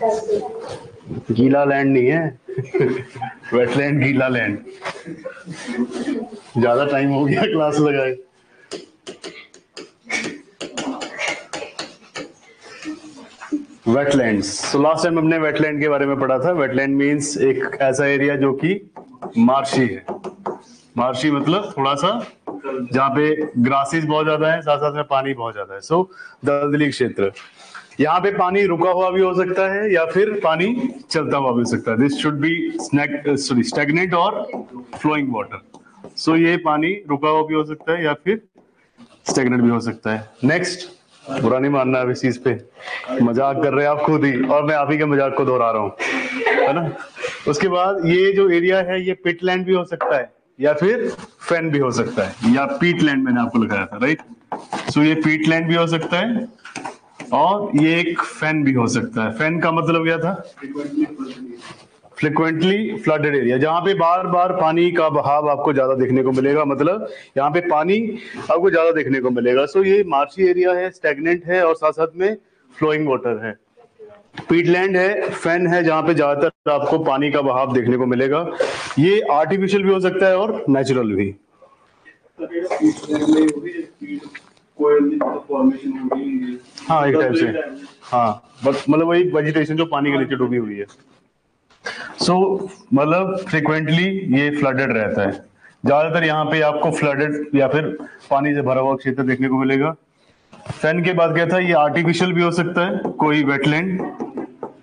गीला लैंड नहीं है वेटलैंड गीला लैंड। ज्यादा टाइम हो गया क्लास लगाए। वेटलैंड्स, सो लास्ट टाइम हमने वेटलैंड के बारे में पढ़ा था। वेटलैंड मींस एक ऐसा एरिया जो कि मार्शी है। मार्शी मतलब थोड़ा सा जहाँ पे ग्रासेस बहुत ज्यादा है, साथ साथ में पानी बहुत ज्यादा है। सो दलदली क्षेत्र, यहाँ पे पानी रुका हुआ भी हो सकता है या फिर पानी चलता हुआ भी हो सकता है। दिस शुड बी स्टैग्नेंट और फ्लोइंग वाटर। सो ये पानी रुका हुआ भी हो सकता है या फिर स्टैग्नेंट भी हो सकता है। नेक्स्ट, बुरा नहीं मानना अब इस चीज पे, मजाक कर रहे हैं आप खुद ही और मैं आप ही के मजाक को दोहरा रहा हूँ, है ना। उसके बाद ये जो एरिया है ये पिटलैंड भी हो सकता है या फिर फेन भी हो सकता है, या पीटलैंड मैंने आपको लिखाया था, राइट। सो ये पीटलैंड भी हो सकता है और ये एक फेन भी हो सकता है। फेन का मतलब क्या था? फ्रिक्वेंटली फ्लडेड एरिया, जहां पे बार बार पानी का बहाव आपको ज्यादा देखने को मिलेगा, मतलब यहाँ पे पानी आपको ज्यादा देखने को मिलेगा। सो ये मार्शी एरिया है, स्टैग्नेंट है और साथ साथ में फ्लोइंग वाटर है। पीटलैंड है, फेन है, जहां पे ज्यादातर आपको पानी का बहाव देखने को मिलेगा। ये आर्टिफिशियल भी हो सकता है और नेचुरल भी। हाँ एक टाइप से, हाँ मतलब वही वेजिटेशन जो पानी के नीचे डूबी हुई है। सो मतलब फ्रिक्वेंटली ये फ्लडेड रहता है। ज्यादातर यहाँ पे आपको फ्लडेड या फिर पानी से भरा हुआ क्षेत्र देखने को मिलेगा। फेन के बाद क्या था? ये आर्टिफिशियल भी हो सकता है, कोई वेटलैंड,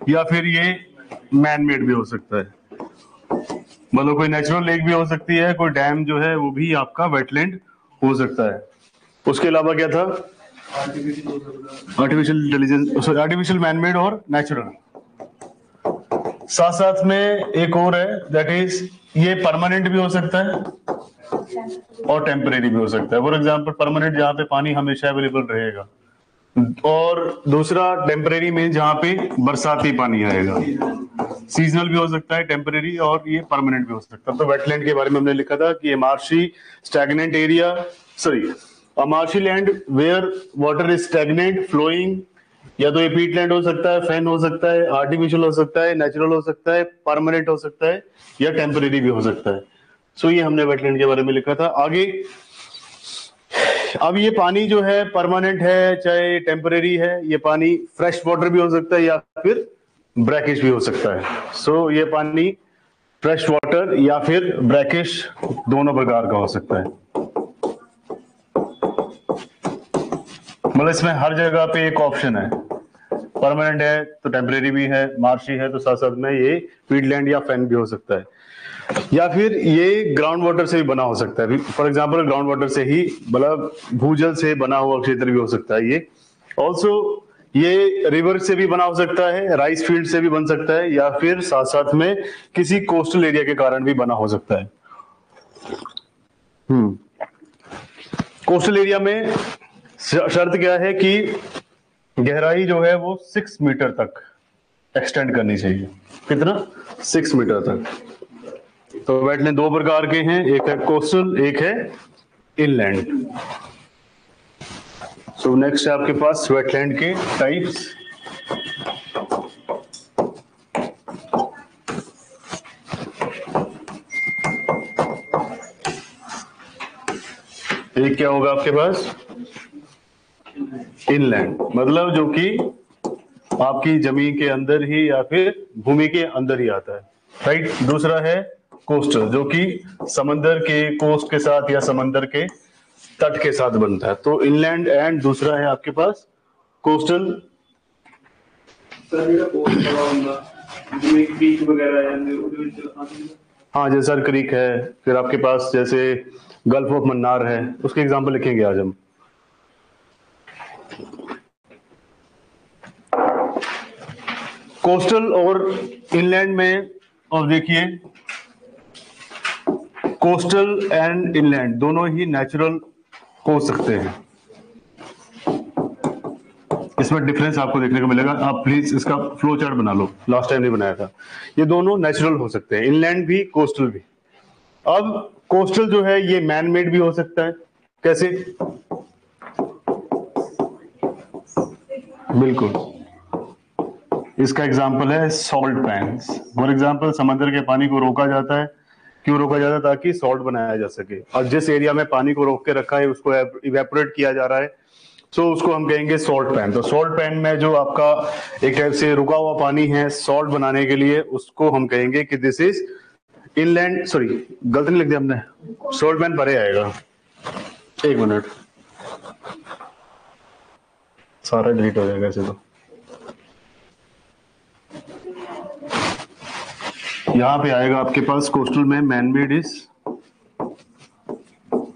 या फिर ये मैन मेड भी हो सकता है, मतलब कोई नेचुरल लेक भी हो सकती है, कोई डैम जो है वो भी आपका वेटलैंड हो सकता है। उसके अलावा क्या था? आर्टिफिशियल इंटेलिजेंस, आर्टिफिशियल मैनमेड और नेचुरल। साथ साथ में एक और है, दैट इज ये परमानेंट भी हो सकता है और टेम्परेरी भी हो सकता है। फॉर एग्जाम्पल परमानेंट जहाँ पे पानी हमेशा अवेलेबल रहेगा, और दूसरा टेम्परेरी में जहाँ पे बरसाती पानी आएगा। सीजनल भी हो सकता है, टेम्परेरी, और ये परमानेंट भी हो सकता है। तो वेटलैंड के बारे में हमने लिखा था कि ये marshy stagnant area, sorry marshy land where water is stagnant flowing, या तो ये पीटलैंड हो सकता है, फेन हो सकता है, आर्टिफिशियल हो सकता है, नेचुरल हो सकता है, परमानेंट हो सकता है, या टेम्परेरी भी हो सकता है। सो ये हमने वेटलैंड के बारे में लिखा था। आगे अब ये पानी जो है परमानेंट है चाहे टेम्परेरी है, ये पानी फ्रेश वाटर भी हो सकता है या फिर ब्रैकिश भी हो सकता है। सो ये पानी फ्रेश वाटर या फिर ब्रैकिश दोनों प्रकार का हो सकता है। मतलब इसमें हर जगह पे एक ऑप्शन है, परमानेंट है तो टेम्परेरी भी है, मार्शी है तो साथ साथ में ये पीटलैंड या फेन भी हो सकता है, या फिर ये ग्राउंड वाटर से भी बना हो सकता है। फॉर एग्जांपल ग्राउंड वाटर से ही, मतलब भूजल से बना हुआ क्षेत्र भी हो सकता है ये। ऑल्सो ये रिवर से भी बना हो सकता है, राइस फील्ड से भी बन सकता है, या फिर साथ साथ में किसी कोस्टल एरिया के कारण भी बना हो सकता है। कोस्टल एरिया में शर्त क्या है कि गहराई जो है वो 6 मीटर तक एक्सटेंड करनी चाहिए। कितना? 6 मीटर तक। तो वेटलैंड दो प्रकार के हैं, एक है कोस्टल, एक है इनलैंड। सो नेक्स्ट है आपके पास वेटलैंड के टाइप्स। एक क्या होगा आपके पास? इनलैंड, मतलब जो कि आपकी जमीन के अंदर ही या फिर भूमि के अंदर ही आता है, राइट। दूसरा है कोस्टल, जो कि समंदर के कोस्ट के साथ या समंदर के तट के साथ बनता है। तो इनलैंड एंड दूसरा है आपके पास कोस्टल। हाँ जैसे सर क्रीक है, फिर आपके पास जैसे गल्फ ऑफ मन्नार है, उसके एग्जाम्पल लिखेंगे आज हम। कोस्टल और इनलैंड में, और देखिए कोस्टल एंड इनलैंड दोनों ही नेचुरल हो सकते हैं। इसमें डिफरेंस आपको देखने को मिलेगा। आप प्लीज इसका फ्लो चार्ट बना लो, लास्ट टाइम नहीं बनाया था। ये दोनों नेचुरल हो सकते हैं, इनलैंड भी कोस्टल भी। अब कोस्टल जो है ये मैन मेड भी हो सकता है। कैसे? बिल्कुल इसका एग्जाम्पल है सॉल्ट पैन्स। फॉर एग्जाम्पल समंदर के पानी को रोका जाता है, क्यों रोका जाता है? ताकि सॉल्ट बनाया जा सके। और जिस एरिया में पानी को रोक के रखा है उसको इवेपोरेट किया जा रहा है, सो उसको हम कहेंगे सॉल्ट पैन। तो सॉल्ट पैन में जो आपका एक टाइप से रुका हुआ पानी है सॉल्ट बनाने के लिए, उसको हम कहेंगे कि दिस इज इनलैंड, सॉरी गलत नहीं लिख दिया हमने, सॉल्ट पैन परे आएगा। एक मिनट, सारा डिलीट हो जाएगा ऐसे तो। यहां पे आएगा आपके पास कोस्टल में मैनमेड इज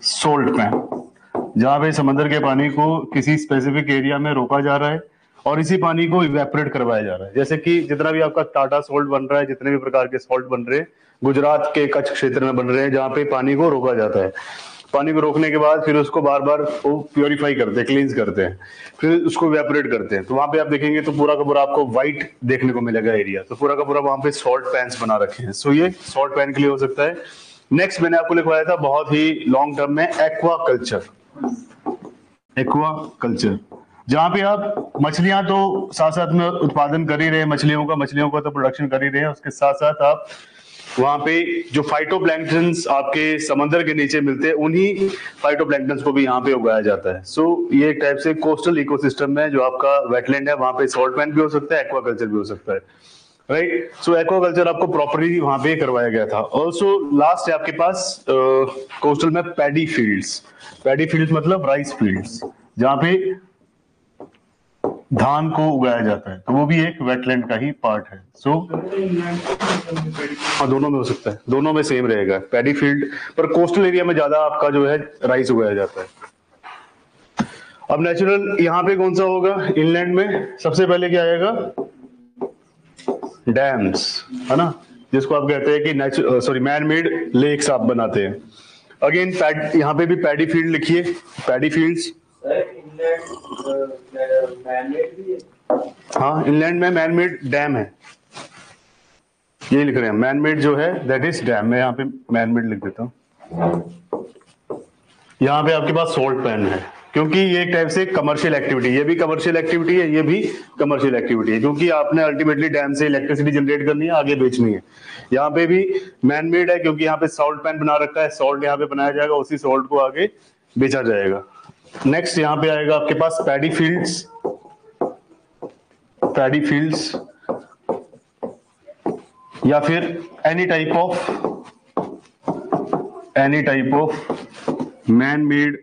सॉल्ट पैन, जहां पे समंदर के पानी को किसी स्पेसिफिक एरिया में रोका जा रहा है और इसी पानी को इवेपोरेट करवाया जा रहा है। जैसे कि जितना भी आपका टाटा सॉल्ट बन रहा है, जितने भी प्रकार के सॉल्ट बन रहे हैं गुजरात के कच्छ क्षेत्र में बन रहे हैं, जहां पे पानी को रोका जाता है। पानी को रोकने के बाद फिर उसको बार बार वो प्योरीफाई करते हैं, क्लींस करते हैं, फिर उसको इवेपोरेट करते हैं। तो वहां पे आप देखेंगे तो पूरा का पूरा आपको व्हाइट देखने को मिलेगा एरिया, तो पूरा का पूरा वहां पे सॉल्ट पैन्स बना रखे हैं। सो ये सॉल्ट पैन के लिए हो सकता है। नेक्स्ट मैंने आपको लिखवाया था बहुत ही लॉन्ग टर्म में एक्वा कल्चर। एक्वा कल्चर जहां पे आप मछलियां तो साथ साथ में उत्पादन कर ही रहे हैं, मछलियों का तो प्रोडक्शन कर ही रहे हैं, उसके साथ साथ आप वहां पे जो फाइटोप्लैंक्टन्स आपके समंदर के नीचे मिलते हैं उन्हीं फाइटोप्लैंक्टन्स को भी यहाँ पे उगाया जाता है। सो ये एक टाइप से कोस्टल इकोसिस्टम में जो आपका वेटलैंड है वहां पे सॉल्ट पैन भी हो सकता है, एक्वाकल्चर भी हो सकता है, राइट। सो एक्वाकल्चर आपको प्रॉपर्ली वहां पे करवाया गया था। ऑल्सो लास्ट है आपके पास कोस्टल में पैडी फील्ड्स। पैडी फील्ड्स मतलब राइस फील्ड्स, जहां पे धान को उगाया जाता है, तो वो भी एक वेटलैंड का ही पार्ट है। सो हाँ, दोनों में हो सकता है, दोनों में सेम रहेगा पैडी फील्ड, पर कोस्टल एरिया में ज्यादा आपका जो है राइस उगाया जाता है। अब नेचुरल यहाँ पे कौन सा होगा? इनलैंड में सबसे पहले क्या आएगा? डैम्स, है ना, जिसको आप कहते हैं कि मैन मेड लेक्स आप बनाते हैं। अगेन यहाँ पे भी पैडी फील्ड लिखिए, पैडी फील्ड्स। हाँ, इंलैंड में मैनमेड डैम है, ये लिख रहे हैं मैनमेड जो है दैट इज डैम। मैं यहाँ पे मैनमेड लिख देता हूँ। यहाँ पे आपके पास सॉल्ट पैन है, क्योंकि ये एक टाइप से कमर्शियल एक्टिविटी, ये भी कमर्शियल एक्टिविटी है, ये भी कमर्शियल एक्टिविटी है, क्योंकि आपने अल्टीमेटली डैम से इलेक्ट्रिसिटी जनरेट करनी है, आगे बेचनी है। यहाँ पे भी मैनमेड है, क्योंकि यहाँ पे सॉल्ट पैन बना रखा है, सॉल्ट यहाँ पे बनाया जाएगा, उसी सॉल्ट को आगे बेचा जाएगा। नेक्स्ट यहाँ पे आएगा आपके पास पैडी फील्ड्स। पैडी फील्ड्स या फिर any type of man made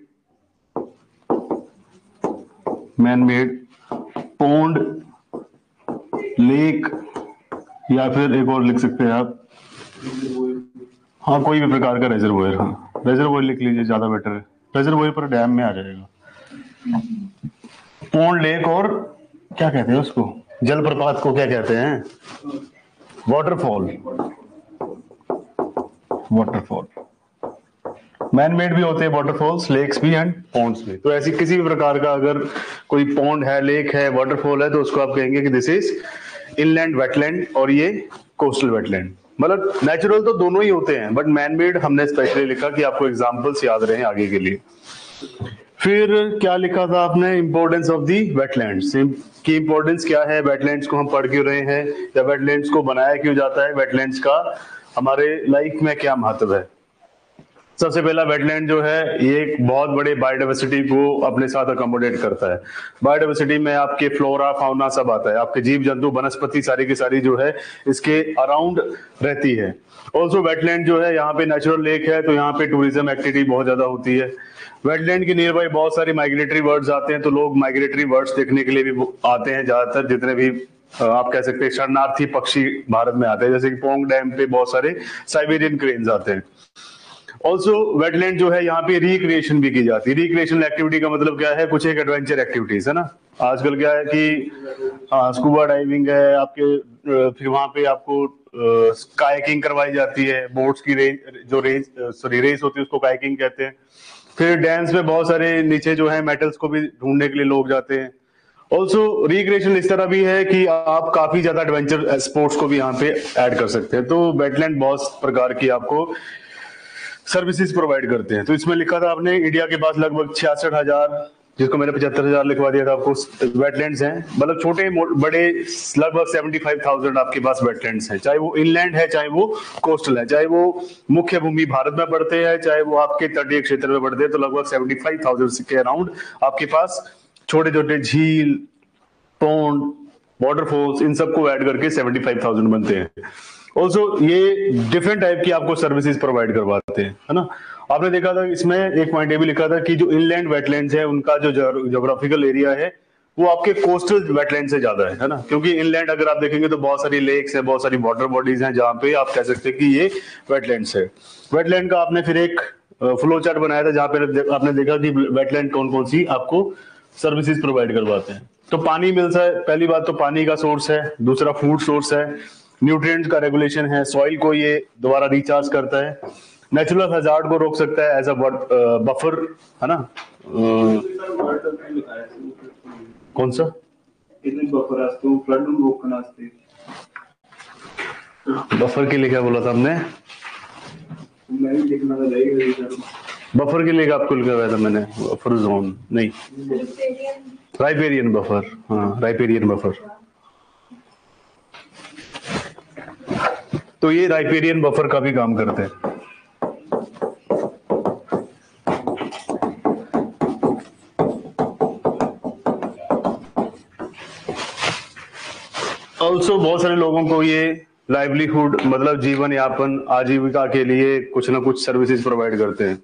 pond, lake, या फिर एक और लिख सकते हैं आप, हाँ, कोई भी प्रकार का रेजर्वोयर। हाँ, रेजर्वोयर लिख लीजिए, ज्यादा बेटर है, रेजर्वोयर पर डैम में आ जाएगा। पोंड, लेक और क्या कहते हैं उसको, जलप्रपात को क्या कहते हैं? वाटरफॉल। मैनमेड भी होते हैं वाटरफॉल्स, लेक्स भी एंड पॉन्ड्स भी। तो ऐसी किसी भी प्रकार का अगर कोई पॉन्ड है, लेक है, वाटरफॉल है, तो उसको आप कहेंगे कि दिस इज इनलैंड वेटलैंड और ये कोस्टल वेटलैंड। मतलब नेचुरल तो दोनों ही होते हैं, बट मैनमेड हमने स्पेशली लिखा कि आपको एग्जांपल्स याद रहे आगे के लिए। फिर क्या लिखा था आपने? इंपॉर्टेंस ऑफ दी वेटलैंड्स की इंपॉर्टेंस क्या है, वेटलैंड्स को हम पढ़ क्यों रहे हैं, या वेटलैंड्स को बनाया क्यों जाता है, वेटलैंड्स का हमारे लाइफ में क्या महत्व है। सबसे पहला, वेटलैंड जो है ये एक बहुत बड़े बायोडाइवर्सिटी को अपने साथ अकोमोडेट करता है। बायोडाइवर्सिटी में आपके फ्लोरा फाउना सब आता है, आपके जीव जंतु वनस्पति सारी की सारी जो है इसके अराउंड रहती है। ऑल्सो वेटलैंड जो है यहाँ पे नेचुरल लेक है, तो यहाँ पे टूरिज्म एक्टिविटी बहुत ज्यादा होती है। वेटलैंड के नियर बाई बहुत सारी माइग्रेटरी बर्ड्स आते हैं, तो लोग माइग्रेटरी बर्ड्स देखने के लिए भी आते हैं। ज्यादातर जितने भी आप कह सकते हैं शरणार्थी पक्षी भारत में आते हैं, जैसे कि पोंग डैम पे बहुत सारे साइबेरियन क्रेन्स आते हैं। ऑल्सो वेटलैंड जो है यहाँ पे रिक्रिएशन भी की जाती है। रिक्रिएशनल एक्टिविटी का मतलब क्या है? कुछ एक एडवेंचर एक्टिविटीज है ना। आजकल क्या है कि स्कूबा डाइविंग है आपके, फिर वहां पे आपको कायाकिंग करवाई जाती है, बोट्स की रेस होती है, उसको कायाकिंग कहते हैं। फिर डैम्स में बहुत सारे नीचे जो है मेटल्स को भी ढूंढने के लिए लोग जाते हैं। ऑल्सो रिक्रिएशन इस तरह भी है कि आप काफी ज्यादा एडवेंचर स्पोर्ट्स को भी यहाँ पे ऐड कर सकते हैं। तो वेटलैंड बहुत प्रकार की आपको सर्विसेज प्रोवाइड करते हैं। तो इसमें लिखा था आपने इंडिया के पास लगभग 66,000 जिसको मैंने 75,000 लिखवा दिया था आपको, वेटलैंड्स हैं, मतलब छोटे बड़े लगभग 75,000 आपके पास वेटलैंड्स हैं, चाहे वो इनलैंड है, चाहे वो कोस्टल है, चाहे वो मुख्य भूमि भारत में पड़ते हैं, चाहे वो आपके तटीय क्षेत्र में पड़ते हैं, तो लगभग 75,000 के अराउंड आपके पास छोटे छोटे झील, पॉन्ड, वाटरफॉल्स, इन सबको ऐड करके 75,000 बनते हैं। ऑल्सो ये डिफरेंट टाइप की आपको सर्विसेज प्रोवाइड करवाते हैं, है ना। आपने देखा था इसमें एक पॉइंट ये भी लिखा था कि जो इनलैंड वेटलैंड्स है उनका जो ज्योग्राफिकल एरिया है वो आपके कोस्टल वेटलैंड से ज्यादा है ना, क्योंकि इनलैंड अगर आप देखेंगे तो बहुत सारी लेक्स है, बहुत सारी वाटर बॉडीज हैं जहां पे आप कह सकते हैं कि ये वेटलैंड्स है। वेटलैंड का आपने फिर एक फ्लो चार्ट बनाया था जहां पे आपने देखा कि वेटलैंड कौन कौन सी आपको सर्विसेज प्रोवाइड करवाते हैं। तो पानी मिलता है, पहली बात तो पानी का सोर्स है, दूसरा फूड सोर्स है, न्यूट्रिएंट्स का रेगुलेशन है, सॉइल को ये दोबारा रिचार्ज करता है, नेचुरल हजार्ड को रोक सकता है एज अ बफर, है ना। कौन सा बफर के लिए क्या बोला था हमने? बफर के लिए आपको लिखा हुआ था मैंने, बफर जोन नहीं, राइपेरियन बफर, हाँ राइपेरियन बफर। तो ये राइपेरियन बफर का भी काम करते हैं। ऑल्सो बहुत सारे लोगों को ये लाइवलीहुड मतलब जीवन यापन आजीविका के लिए कुछ ना कुछ सर्विसेज प्रोवाइड करते हैं।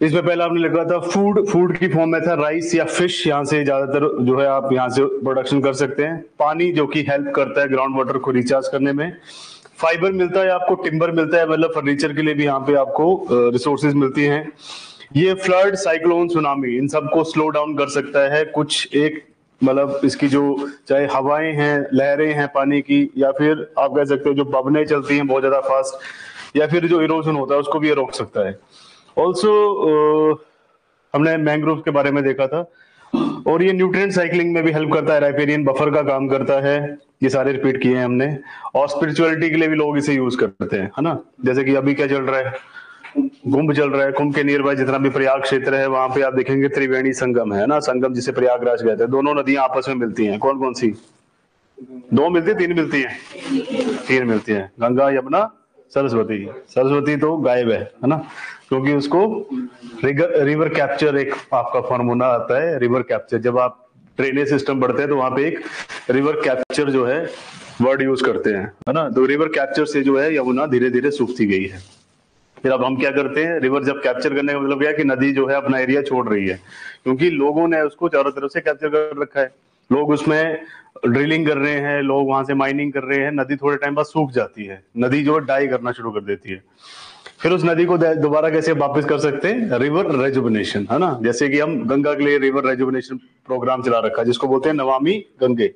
इसमें पहले आपने लिखा था फूड की फॉर्म में था राइस या फिश, यहाँ से ज्यादातर जो है आप यहाँ से प्रोडक्शन कर सकते हैं। पानी जो कि हेल्प करता है ग्राउंड वाटर को रिचार्ज करने में। फाइबर मिलता है आपको, टिम्बर मिलता है, मतलब फर्नीचर के लिए भी यहाँ पे आपको रिसोर्सेज मिलती हैं। ये फ्लड, साइक्लोन, सुनामी इन सबको स्लो डाउन कर सकता है। कुछ एक मतलब इसकी जो चाहे हवाएं हैं, लहरें हैं पानी की, या फिर आप कह सकते हो जो बवनें चलती हैं बहुत ज्यादा फास्ट, या फिर जो इरोजन होता है उसको भी ये रोक सकता है। ऑल्सो हमने मैंग्रोव के बारे में देखा था, और ये न्यूट्रिएंट साइक्लिंग में भी हेल्प करता है, राइपेरियन बफर का काम करता है। ये सारे रिपीट किए हैं हमने। और स्पिरिचुअलिटी के लिए भी लोग इसे यूज करते हैं, है ना। जैसे कि अभी क्या चल रहा है, कुंभ चल रहा है। कुंभ के नियर बाय जितना भी प्रयाग क्षेत्र है वहां पे आप देखेंगे त्रिवेणी संगम है ना, संगम जिसे प्रयागराज कहते हैं। दोनों नदियां आपस में मिलती हैं। कौन कौन सी? दो मिलती है, तीन मिलती है? तीन मिलती है, गंगा, यमुना, सरस्वती। सरस्वती तो गायब है ना, क्योंकि उसको रिवर कैप्चर एक आपका फॉर्मूला आता है, रिवर कैप्चर। जब आप ड्रेनेज सिस्टम बढ़ते हैं तो वहां पे एक रिवर कैप्चर जो है वर्ड यूज करते हैं, है ना। तो रिवर कैप्चर से जो है यमुना धीरे धीरे सूखती गई है। फिर अब हम क्या करते हैं, रिवर जब कैप्चर करने का मतलब क्या है कि नदी जो है अपना एरिया छोड़ रही है, क्योंकि लोगों ने उसको चारों तरफ से कैप्चर कर रखा है। लोग उसमें ड्रिलिंग कर रहे हैं, लोग वहां से माइनिंग कर रहे हैं, नदी थोड़े टाइम बाद सूख जाती है, नदी जो डाई करना शुरू कर देती है। फिर उस नदी को दोबारा कैसे वापस कर सकते हैं, रिवर रेजुविनेशन, है ना। जैसे कि हम गंगा के लिए रिवर रेजुविनेशन प्रोग्राम चला रखा है जिसको बोलते हैं नमामि गंगे।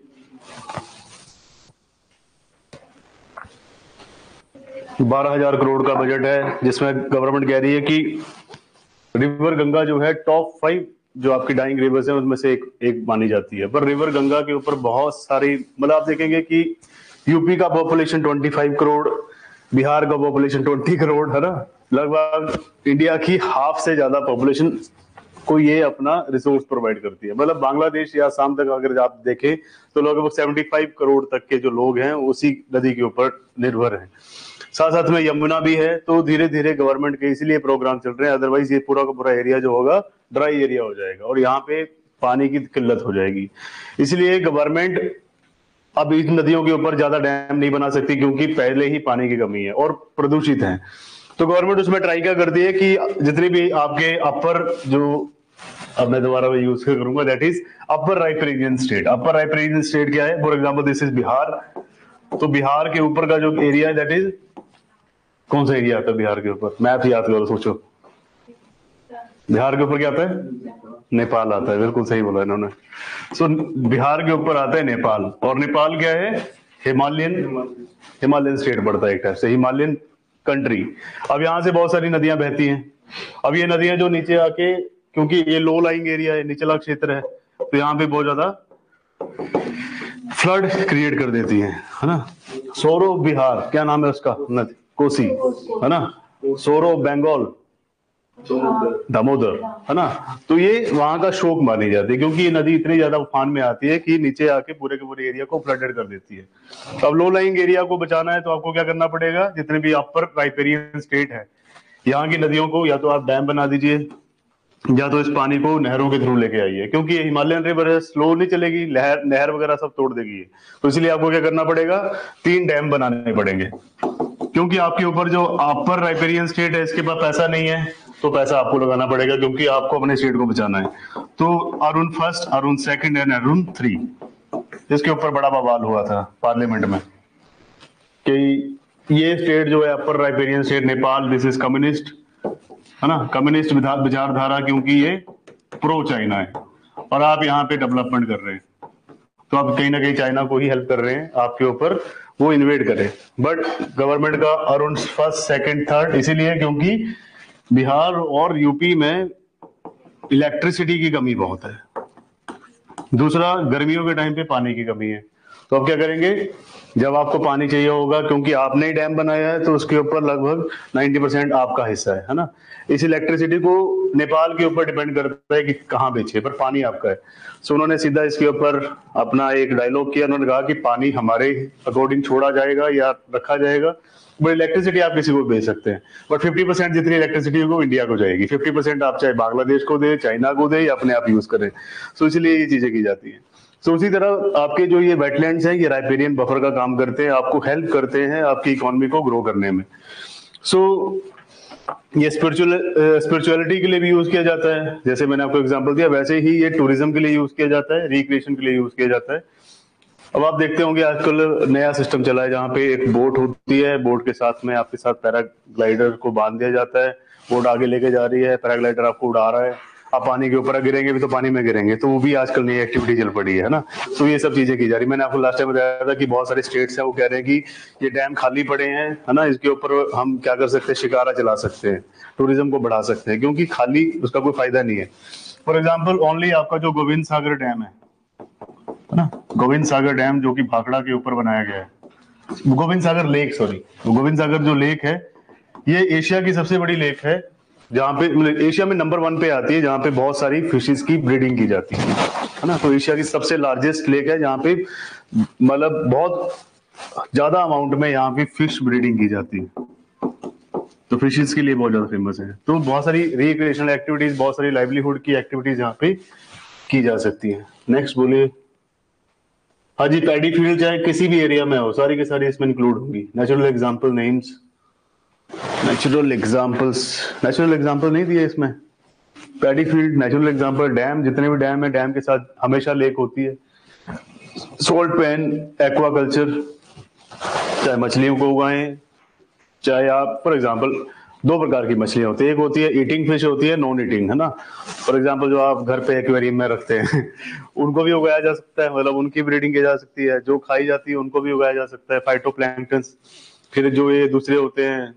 12,000 करोड़ का बजट है, जिसमें गवर्नमेंट कह रही है कि रिवर गंगा जो है टॉप 5 जो आपकी डाइंग रिवर्स है उसमें से एक मानी जाती है। पर रिवर गंगा के ऊपर बहुत सारी, मतलब आप देखेंगे कि यूपी का पॉपुलेशन 25 करोड़, बिहार का पॉपुलेशन 20 करोड़, है ना। लगभग इंडिया की हाफ से ज्यादा पॉपुलेशन को ये अपना रिसोर्स प्रोवाइड करती है। मतलब बांग्लादेश या आसाम तक अगर आप देखें तो लगभग 75 करोड़ तक के जो लोग हैं उसी नदी के ऊपर निर्भर हैं। साथ साथ में यमुना भी है। तो धीरे धीरे गवर्नमेंट के इसलिए प्रोग्राम चल रहे हैं, अदरवाइज ये पूरा का पूरा एरिया जो होगा ड्राई एरिया हो जाएगा और यहाँ पे पानी की किल्लत हो जाएगी। इसलिए गवर्नमेंट अब इन नदियों के ऊपर ज्यादा डैम नहीं बना सकती, क्योंकि पहले ही पानी की कमी है और प्रदूषित है। तो गवर्नमेंट उसमें ट्राई क्या करती है कि जितनी भी आपके अपर जो, अब मैं दोबारा यूज करूंगा, that is upper riparian state. Upper riparian state क्या है, for example this is Bihar. तो बिहार के ऊपर का जो एरिया है दैट इज, कौन सा एरिया आता है बिहार के ऊपर, मैप याद करो, सोचो। बिहार के ऊपर क्या आता है, नेपाल आता है। बिल्कुल सही बोला इन्होंने। सो बिहार के ऊपर आता है नेपाल, और नेपाल क्या है, हिमालयन स्टेट पड़ता है एक टाइप से, हिमालयन कंट्री। अब यहाँ से बहुत सारी नदियां बहती हैं। अब ये नदियां जो नीचे आके, क्योंकि ये लो लाइंग एरिया है, निचला क्षेत्र है, तो यहाँ पे बहुत ज्यादा फ्लड क्रिएट कर देती है ना। सोरो बिहार, क्या नाम है उसका नदी, कोसी, है ना। सोरो बंगाल, दामोदर, है ना। तो ये वहां का शोक मानी जाती है क्योंकि ये नदी इतनी ज्यादा उफान में आती है कि नीचे आके पूरे के पूरे एरिया को फ्लडेड कर देती है। तो अब लो लाइंग एरिया को बचाना है तो आपको क्या करना पड़ेगा, जितने भी अपर राइपेरियन स्टेट है यहाँ की नदियों को या तो आप डैम बना दीजिए या तो इस पानी को नहरों के थ्रू लेके आइए, क्योंकि ये हिमालयन रिवर है, स्लो नहीं चलेगी, नहर वगैरह सब तोड़ देगी। तो इसलिए आपको क्या करना पड़ेगा, 3 डैम बनाने पड़ेंगे, क्योंकि आपके ऊपर जो अपर राइपेरियन स्टेट है इसके पास पैसा नहीं है, तो पैसा आपको लगाना पड़ेगा क्योंकि आपको अपने स्टेट को बचाना है। तो Arun first, Arun second and Arun 3, इसके ऊपर बड़ा बवाल हुआ था पार्लियामेंट में कि ये स्टेट जो है upper riparian state Nepal, this is communist, है ना, कम्युनिस्ट विचारधारा, क्योंकि ये प्रो चाइना है और आप यहाँ पे डेवलपमेंट कर रहे हैं, तो आप कहीं ना कहीं चाइना को ही हेल्प कर रहे हैं आपके ऊपर वो इन्वेड करे। बट गवर्नमेंट का अरुण फर्स्ट, सेकंड, थर्ड इसीलिए क्योंकि बिहार और यूपी में इलेक्ट्रिसिटी की कमी बहुत है, दूसरा गर्मियों के टाइम पे पानी की कमी है। तो अब क्या करेंगे, जब आपको पानी चाहिए होगा, क्योंकि आपने ही डैम बनाया है तो उसके ऊपर लगभग 90% आपका हिस्सा है ना। इस इलेक्ट्रिसिटी को नेपाल के ऊपर डिपेंड करता है कि कहाँ बेचे, पर पानी आपका है। सो उन्होंने सीधा इसके ऊपर अपना एक डायलॉग किया, उन्होंने कहा कि पानी हमारे अकॉर्डिंग छोड़ा जाएगा या रखा जाएगा, बट इलेक्ट्रिसिटी आप किसी को बेच सकते हैं, बट 50% जितनी इलेक्ट्रिसिटी वो इंडिया को जाएगी, 50% आप चाहे बांग्लादेश को दे, चाइना को दे या अपने आप यूज करें। सो इसलिए ये चीजें की जाती है। तो उसी तरह आपके जो ये वेटलैंड्स हैं ये राइपेरियन बफर का काम करते हैं, आपको हेल्प करते हैं आपकी इकोनॉमी को ग्रो करने में। सो ये स्पिरिचुअलिटी के लिए भी यूज किया जाता है, जैसे मैंने आपको एग्जांपल दिया, वैसे ही ये टूरिज्म के लिए यूज किया जाता है, रिक्रिएशन के लिए यूज किया जाता है। अब आप देखते होंगे आजकल नया सिस्टम चला है जहाँ पे एक बोट होती है, बोट के साथ में आपके साथ पैराग्लाइडर को बांध दिया जाता है, बोट आगे लेके जा रही है, पैराग्लाइडर आपको उड़ा रहा है, आप पानी के ऊपर गिरेंगे भी तो पानी में गिरेंगे, तो वो भी आजकल नई एक्टिविटी चल पड़ी है ना। तो ये सब चीजें की जा रही है। मैंने आपको लास्ट टाइम बताया था कि बहुत सारे स्टेट्स हैं वो कह रहे हैं कि ये डैम खाली पड़े हैं, है ना, इसके ऊपर हम क्या कर सकते हैं, शिकारा चला सकते हैं, टूरिज्म को बढ़ा सकते हैं, क्योंकि खाली उसका कोई फायदा नहीं है। फॉर एग्जाम्पल ओनली आपका जो गोविंद सागर डैम है ना, गोविंद सागर डैम जो कि भाखड़ा के ऊपर बनाया गया है, गोविंद सागर लेक, सॉरी, गोविंद सागर जो लेक है ये एशिया की सबसे बड़ी लेक है, जहाँ पे मतलब एशिया में नंबर 1 पे आती है, जहाँ पे बहुत सारी फिशेस की ब्रीडिंग की जाती है ना। तो एशिया की सबसे लार्जेस्ट लेक है जहाँ पे मतलब बहुत ज्यादा अमाउंट में यहाँ पे फिश ब्रीडिंग की जाती है, तो फिशेस के लिए बहुत ज्यादा फेमस है। तो बहुत सारी रिक्रिएशनल एक्टिविटीज, बहुत सारी लाइवलीहुड की एक्टिविटीज यहाँ पे की जा सकती है। नेक्स्ट बोलिए। हाँ जी, पैडी फील्ड चाहे किसी भी एरिया में हो, सारी की सारी इसमें इंक्लूड होंगी। Natural example names, natural example नहीं दिए इसमें। Paddy field, natural example, dam, जितने भी डैम है डैम के साथ हमेशा लेक होती है। सोल्ट पैन, एक्वाकल्चर, चाहे मछलियों को उगाएं, चाहे आप फॉर एग्जांपल 2 प्रकार की मछलियां होती है, एक होती है ईटिंग फिश, होती है नॉन ईटिंग, है ना। फॉर एग्जांपल जो आप घर पे एक्वेरियम में रखते हैं उनको भी उगाया जा सकता है, मतलब उनकी ब्रीडिंग की जा सकती है। जो खाई जाती है उनको भी उगाया जा सकता है, फाइटोप्लैंक्टन। फिर जो ये दूसरे होते हैं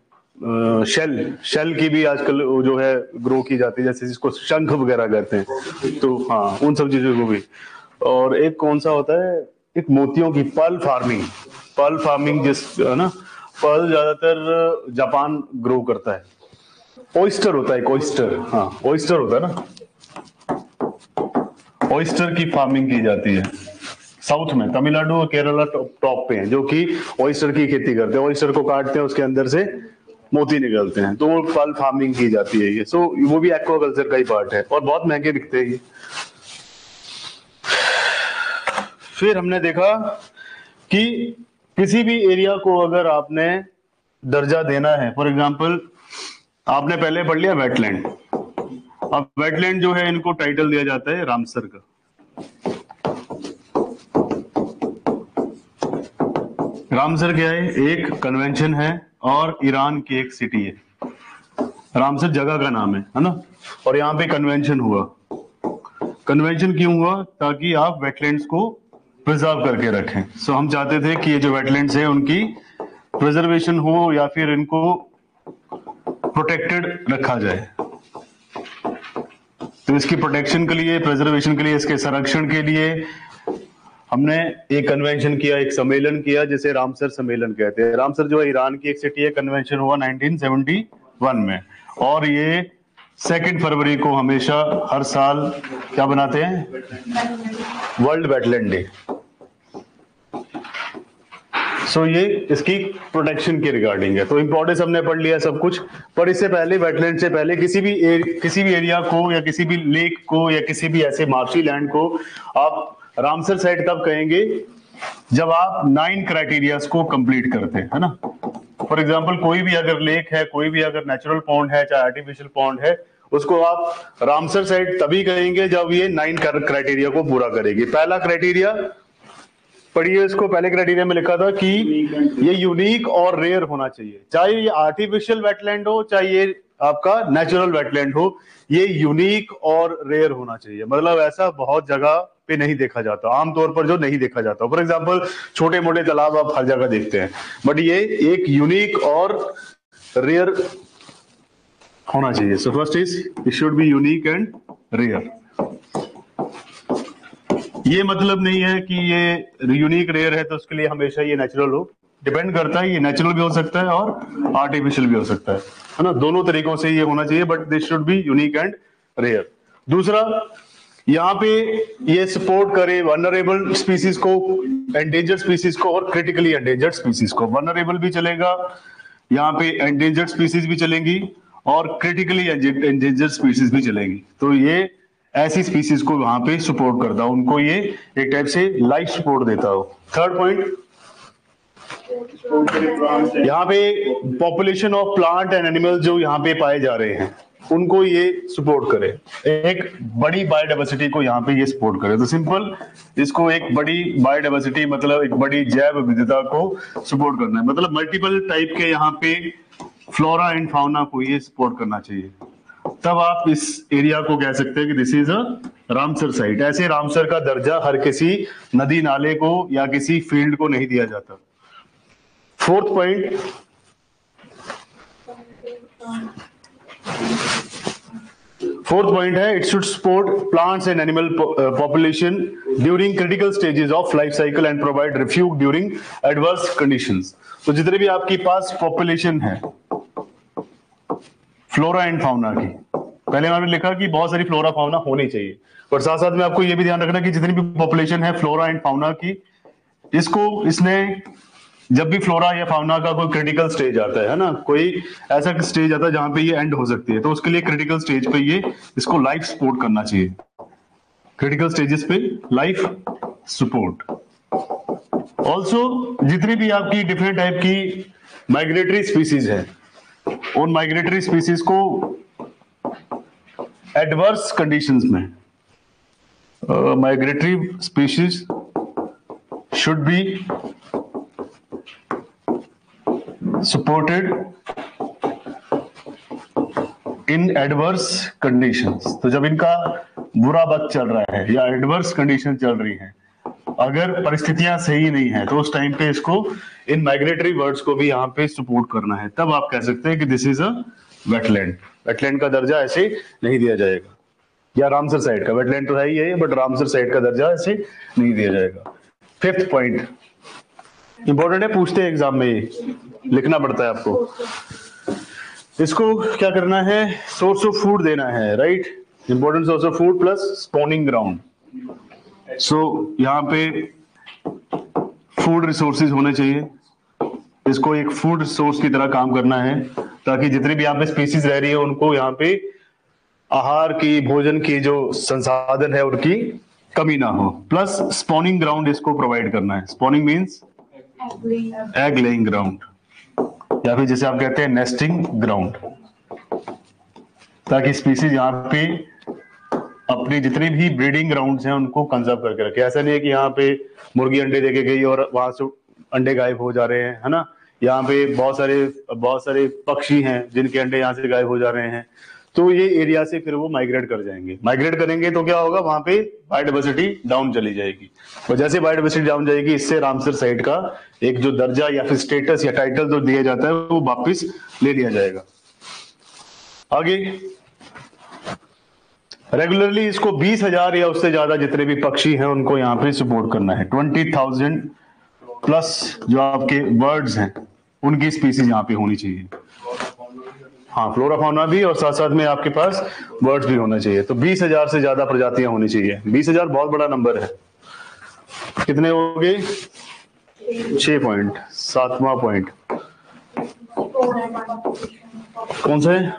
शेल की भी आजकल जो है ग्रो की जाती है, जैसे जिसको शंख वगैरह कहते हैं, तो हाँ उन सब चीजों को भी। और एक कौन सा होता है, एक मोतियों की पर्ल फार्मिंग जिस, है ना, पर्ल ज्यादातर जापान ग्रो करता है। ऑयस्टर होता है, ऑयस्टर, हाँ ऑयस्टर होता है ना, ऑयस्टर की फार्मिंग की जाती है साउथ में, तमिलनाडु और केरला टॉप पे हैं जो कि ऑयस्टर की खेती करते हैं। ऑयस्टर को काटते हैं, उसके अंदर से मोती निकलते हैं, तो वो पर्ल फार्मिंग की जाती है ये। सो वो भी एक्वाकल्चर का ही पार्ट है और बहुत महंगे बिकते हैं ये। फिर हमने देखा कि किसी भी एरिया को अगर आपने दर्जा देना है, फॉर एग्जांपल आपने पहले पढ़ लिया वेटलैंड, अब वेटलैंड जो है इनको टाइटल दिया जाता है रामसर का। रामसर क्या है, एक कन्वेंशन है और ईरान की एक सिटी है। रामसर जगह का नाम है ना, और यहाँ पे कन्वेंशन हुआ। कन्वेंशन क्यों हुआ, ताकि आप वेटलैंड्स को प्रिजर्व करके रखें। सो हम चाहते थे कि ये जो वेटलैंड्स है उनकी प्रिजर्वेशन हो या फिर इनको प्रोटेक्टेड रखा जाए। तो इसकी प्रोटेक्शन के लिए, प्रिजर्वेशन के लिए, इसके संरक्षण के लिए हमने एक कन्वेंशन किया, एक सम्मेलन किया जिसे रामसर सम्मेलन कहते हैं। रामसर जो है ईरान की एक सिटी है, कन्वेंशन हुआ 1971 में, और ये 2 फरवरी को हमेशा हर साल क्या बनाते हैं, वर्ल्ड वेटलैंड डे। सो ये इसकी प्रोटेक्शन के रिगार्डिंग है। तो इंपॉर्टेंस हमने पढ़ लिया सब कुछ, पर इससे पहले वेटलैंड से पहले किसी भी एरिया को या किसी भी लेक को या किसी भी ऐसे मार्शी लैंड को आप रामसर साइट तब कहेंगे जब आप 9 क्राइटेरियाज को कंप्लीट करते हैं, है ना। फॉर एग्जांपल कोई भी अगर लेक है, कोई भी अगर नेचुरल पॉन्ड है, चाहे आर्टिफिशियल पॉन्ड है, उसको आप रामसर साइट तभी कहेंगे जब ये 9 क्राइटेरिया को पूरा करेगी। पहला क्राइटेरिया पढ़िए, इसको पहले क्राइटेरिया में लिखा था कि ये यूनिक और रेयर होना चाहिए। चाहे ये आर्टिफिशियल वेटलैंड हो, चाहे ये आपका नेचुरल वेटलैंड हो, ये यूनिक और रेयर होना चाहिए। मतलब ऐसा बहुत जगह पे नहीं देखा जाता, आमतौर पर जो नहीं देखा जाता। फॉर एग्जांपल छोटे मोटे तालाब आप हर जगह देखते हैं, बट ये एक यूनिक और रेयर होना चाहिए। So first is it should be unique and rare. ये मतलब नहीं है कि ये यूनिक रेयर है तो उसके लिए हमेशा ये नेचुरल हो, डिपेंड करता है। ये नेचुरल भी हो सकता है और आर्टिफिशियल भी हो सकता है ना। दोनों तरीकों से ये होना चाहिए, but this should be unique and rare. दूसरा, यहाँ पे ये सपोर्ट करे वनरेबल स्पीसीज को, एंडेंजर्ड स्पीसीज को और क्रिटिकली एंडेंजर्ड स्पीसीज को। वनरेबल भी चलेगा, यहाँ पे एंडेंजर्ड स्पीसीज भी चलेंगी और क्रिटिकली एंडेंजर्ड स्पीसीज भी चलेंगी। तो ये ऐसी स्पीसीज को वहां पे सपोर्ट करता हो, उनको ये एक टाइप से लाइफ सपोर्ट देता हो। थर्ड पॉइंट, यहाँ पे population of plant and animal जो यहाँ पे पाए जा रहे हैं उनको ये सपोर्ट करे, एक बड़ी बायोडाइवर्सिटी को यहाँ पे ये सपोर्ट करे। तो सिंपल, इसको एक बड़ी बायोडाइवर्सिटी मतलब एक बड़ी जैव विविधता को सपोर्ट करना है। मतलब मल्टीपल टाइप के यहाँ पे फ्लोरा एंड फाउना को ये सपोर्ट करना चाहिए। तब आप इस एरिया को कह सकते हैं कि this is a Ramsar site. ऐसे रामसर का दर्जा हर किसी नदी नाले को या किसी फील्ड को नहीं दिया जाता। फोर्थ पॉइंट, है it should support plants and animal population during critical stages of life cycle and provide refuge during adverse conditions. तो जितने भी आपके पास पॉपुलेशन है फ्लोरा एंड फाउना की, पहले मैंने लिखा कि बहुत सारी फ्लोरा फाउना होनी चाहिए, पर साथ साथ में आपको यह भी ध्यान रखना कि जितनी भी पॉपुलेशन है फ्लोरा एंड फाउना की, इसने जब भी फ्लोरा या फाउना का कोई क्रिटिकल स्टेज आता है ना, कोई ऐसा स्टेज आता है जहां पे ये एंड हो सकती है, तो उसके लिए क्रिटिकल स्टेज पे ये इसको लाइफ सपोर्ट करना चाहिए। क्रिटिकल स्टेजेस पे लाइफ सपोर्ट। ऑल्सो जितनी भी आपकी डिफरेंट टाइप की माइग्रेटरी स्पीसीज है, उन माइग्रेटरी स्पीसीज को एडवर्स कंडीशंस में migratory species should be supported in adverse conditions. तो जब इनका बुरा वक्त चल रहा है या एडवर्स कंडीशन चल रही है, अगर परिस्थितियां सही नहीं है, तो उस टाइम पे इसको इन माइग्रेटरी वर्ड्स को भी यहाँ पे सपोर्ट करना है। तब आप कह सकते हैं कि this is a wetland. Wetland का दर्जा ऐसे नहीं दिया जाएगा, या रामसर साइट का, वेटलैंड तो है ही है बट रामसर साइट का दर्जा ऐसे नहीं दिया जाएगा। फिफ्थ पॉइंट इंपॉर्टेंट है, पूछते हैं एग्जाम में, ये लिखना पड़ता है आपको। इसको क्या करना है, सोर्स ऑफ फूड देना है, right. Important source of food plus spawning ground. So यहाँ पे फूड रिसोर्सेज होने चाहिए, इसको एक फूड रिसोर्स की तरह काम करना है, ताकि जितनी भी यहाँ पे स्पीसीज रह रही है उनको यहाँ पे आहार की, भोजन की जो संसाधन है उनकी कमी ना हो। प्लस स्पॉनिंग ग्राउंड इसको प्रोवाइड करना है। Spawning means egg laying ground, या फिर जैसे आप कहते हैं नेस्टिंग ग्राउंड, ताकि स्पीसीज यहाँ पे अपनी जितनी भी ब्रीडिंग ग्राउंड्स हैं उनको कंजर्व करके रखे। ऐसा नहीं है कि यहाँ पे मुर्गी अंडे देके गई और वहां से अंडे गायब हो जा रहे हैं, है ना। यहाँ पे बहुत सारे पक्षी हैं जिनके अंडे यहाँ से गायब हो जा रहे हैं, तो ये एरिया से फिर वो माइग्रेट कर जाएंगे। माइग्रेट करेंगे तो क्या होगा, वहां पे बायोडाइवर्सिटी डाउन चली जाएगी, और जैसे बायोडाइवर्सिटी डाउन जाएगी, इससे रामसर साइट का एक जो दर्जा या फिर स्टेटस या टाइटल जो दिया जाता है वो वापिस ले लिया जाएगा। आगे रेगुलरली इसको 20,000 या उससे ज्यादा जितने भी पक्षी हैं उनको यहाँ पे सपोर्ट करना है। 20,000 प्लस जो आपके बर्ड्स हैं उनकी स्पीसीज यहाँ पे होनी चाहिए। हाँ, फ्लोरा फाउना भी, और साथ साथ में आपके पास बर्ड्स भी होना चाहिए। तो 20,000 से ज्यादा प्रजातियां होनी चाहिए। 20,000 बहुत बड़ा नंबर है। कितने हो गए? 6 पॉइंट। 7वां पॉइंट कौन सा है?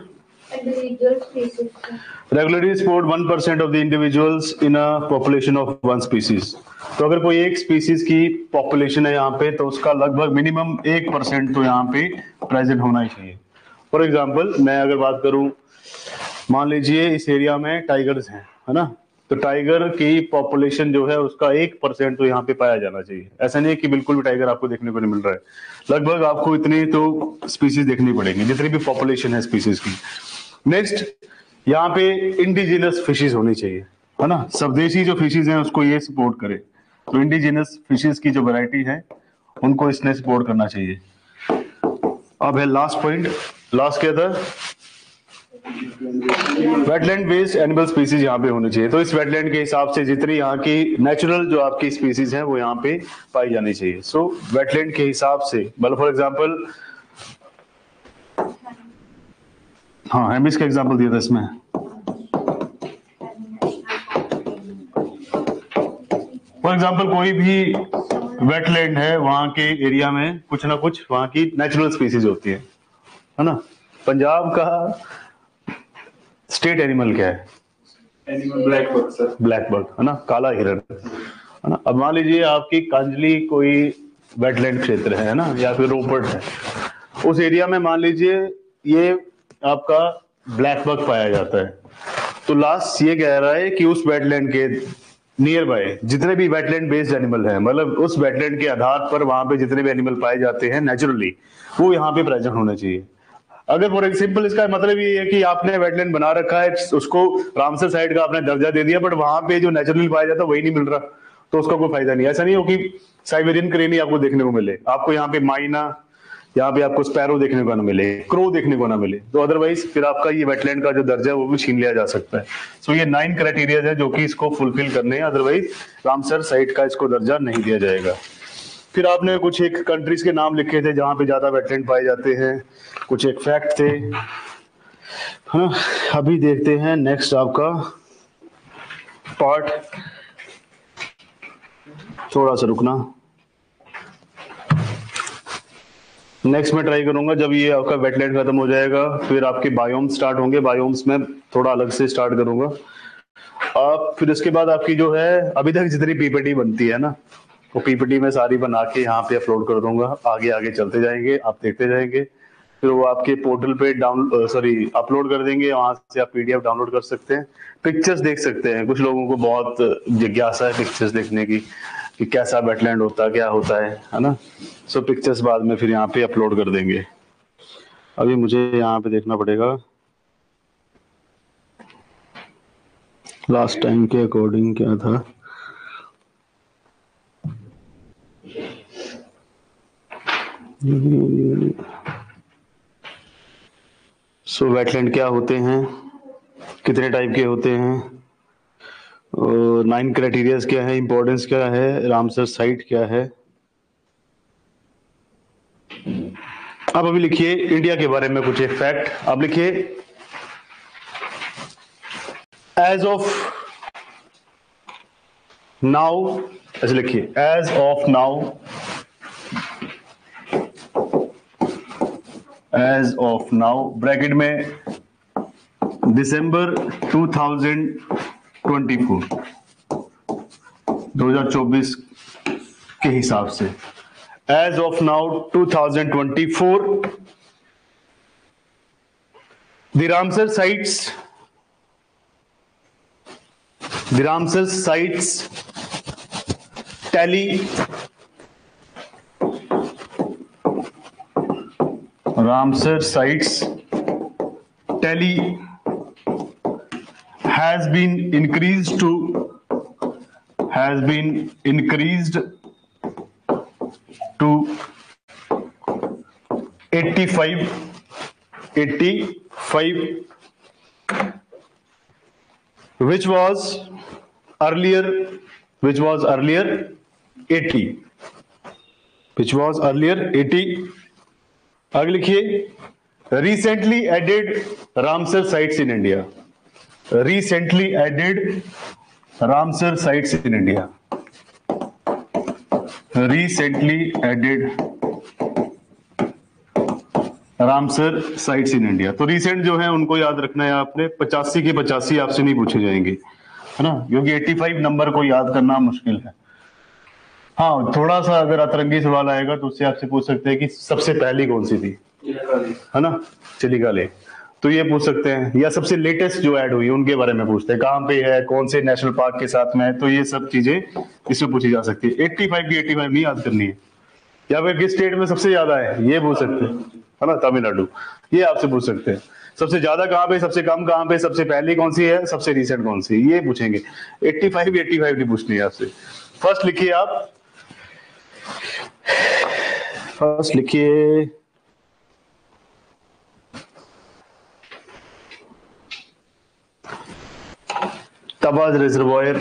Regularly sport 1% of the individuals in a population of one species। तो अगर कोई एक स्पीसीज की पॉपुलेशन है यहाँ पे, तो उसका लगभग मिनिमम 1% तो यहाँ पे प्रेजेंट होना ही चाहिए। फॉर एग्जाम्पल मैं अगर बात करूं, मान लीजिए इस एरिया में टाइगर्स हैं, है ना, तो टाइगर की पॉपुलेशन जो है उसका 1% तो यहाँ पे पाया जाना चाहिए। ऐसा नहीं है कि बिल्कुल भी टाइगर आपको देखने को नहीं मिल रहा है, लगभग आपको इतनी तो स्पीसीज देखनी पड़ेगी जितनी भी पॉपुलेशन है स्पीसीज की। नेक्स्ट, यहाँ पे इंडिजिनस फिशेज होनी चाहिए, है ना, स्वदेशी जो फिशेज हैं उसको ये सपोर्ट करे। तो इंडिजिनस फिशेज की जो वैरायटी है उनको इसने सपोर्ट करना चाहिए। अब है लास्ट पॉइंट। लास्ट क्या था? वेटलैंड बेस्ड एनिमल स्पीसीज यहाँ पे होनी चाहिए। तो इस वेटलैंड के हिसाब से जितनी यहाँ की नेचुरल जो आपकी स्पीसीज हैं वो यहाँ पे पाई जानी चाहिए। सो वेटलैंड के हिसाब से, मतलब फॉर एग्जांपल, हाँ हेमिस का एग्जांपल दिया था इसमें। फॉर एग्जांपल कोई भी वेटलैंड है, वहां के एरिया में कुछ ना कुछ वहां की नेचुरल स्पीसीज होती है ना। पंजाब का स्टेट एनिमल क्या है? Animal black bird sir. Black bird, है ना, काला हिरण, है ना। अब मान लीजिए आपकी कांजली कोई वेटलैंड क्षेत्र है ना, या फिर रोपड़ है, उस एरिया में मान लीजिए ये आपका ब्लैक बग पाया जाता है। तो लास्ट ये कह रहा है कि उस वेटलैंड के नियर बाय जितने भी वेटलैंड बेस्ड एनिमल हैं, मतलब उस वेटलैंड के आधार पर वहां पे जितने भी एनिमल पाए जाते हैं नेचुरली, वो यहाँ पे प्रेजेंट होना चाहिए। अगर फॉर एग्जाम्पल इसका मतलब ये है कि आपने वेटलैंड बना रखा है, उसको रामसर साइड का आपने दर्जा दे दिया, बट वहां पे जो नेचुरली पाया जाता है वही नहीं मिल रहा, तो उसका कोई फायदा नहीं। ऐसा नहीं हो कि साइबेरियन क्रेनी आपको देखने को मिले, आपको यहाँ पे माइना, यहाँ पे आपको स्पैरो देखने को ना मिले, क्रो देखने को ना मिले, तो अदरवाइज फिर आपका ये वेटलैंड का जो दर्जा है वो भी छीन लिया जा सकता है। सो ये 9 क्राइटेरिया है जो कि इसको फुलफिल करने हैं, अदरवाइज रामसर साइट का इसको दर्जा नहीं दिया जाएगा। फिर आपने कुछ एक कंट्रीज के नाम लिखे थे जहां पे ज्यादा वेटलैंड पाए जाते हैं, कुछ एक फैक्ट थे, है ना। अभी देखते हैं नेक्स्ट आपका पार्ट। थोड़ा सा रुकना, नेक्स्ट मैं ट्राई करूंगा जब ये आपका वेटलैंड खत्म हो जाएगा, फिर आपके बायोम स्टार्ट होंगे। बायोम्स में थोड़ा अलग से स्टार्ट करूंगा। आप फिर इसके बाद आपकी जो है अभी तक जितनी पीपीटी बनती है ना, वो पीपीटी में सारी बना के यहाँ पे अपलोड कर दूंगा। आगे आगे चलते जाएंगे, आप देखते जाएंगे, फिर वो आपके पोर्टल पे अपलोड कर देंगे। वहां से आप पीडीएफ डाउनलोड कर सकते हैं, पिक्चर्स देख सकते हैं। कुछ लोगों को बहुत जिज्ञासा है पिक्चर्स देखने की कि कैसा वेटलैंड होता है, क्या होता है ना। सो पिक्चर्स बाद में फिर यहाँ पे अपलोड कर देंगे। अभी मुझे यहाँ पे देखना पड़ेगा लास्ट टाइम के अकॉर्डिंग क्या था। सो वेटलैंड क्या होते हैं, कितने टाइप के होते हैं, और 9 क्राइटेरियाज क्या है, इंपॉर्टेंस क्या है, रामसर साइट क्या है। अब अभी लिखिए इंडिया के बारे में कुछ एक फैक्ट। अब लिखिए एज ऑफ नाउ, ऐसे लिखिए as of now, as of now bracket में दिसंबर 2024 के हिसाब से, as of now 2024 the Ramsar sites tally Ramsar sites tally has been increased to 85, which was earlier 80। आगे लिखिए recently added Ramsar sites in India. Recently added Ramsar sites in India. Recently added Ramsar sites in India. तो recent जो है उनको याद रखना है आपने, 85 के 85 आपसे नहीं पूछे जाएंगे, है ना, क्योंकि 85 नंबर को याद करना मुश्किल है। हाँ, थोड़ा सा अगर अतरंगी सवाल आएगा तो उससे आपसे पूछ सकते हैं कि सबसे पहली कौन सी थी, है ना, चिलिका लेक, तो ये पूछ सकते हैं, या सबसे लेटेस्ट जो ऐड हुई उनके बारे में पूछते हैं, कहाँ पे है, कौन से नेशनल पार्क के साथ में है, तो ये सब चीजें इसमें पूछी जा सकती है। 85 की 85 नहीं याद करनी है, या फिर किस स्टेट में सबसे ज्यादा है ये पूछ सकते हैं, है ना, तमिलनाडु, ये आपसे पूछ सकते हैं। सबसे ज्यादा कहाँ पे, सबसे कम कहाँ पे, सबसे पहली कौन सी है, सबसे रिसेंट कौन सी, ये पूछेंगे। 85 नहीं पूछनी है आपसे। फर्स्ट लिखिए आप, फर्स्ट लिखिए तबाज रिजर्वायर।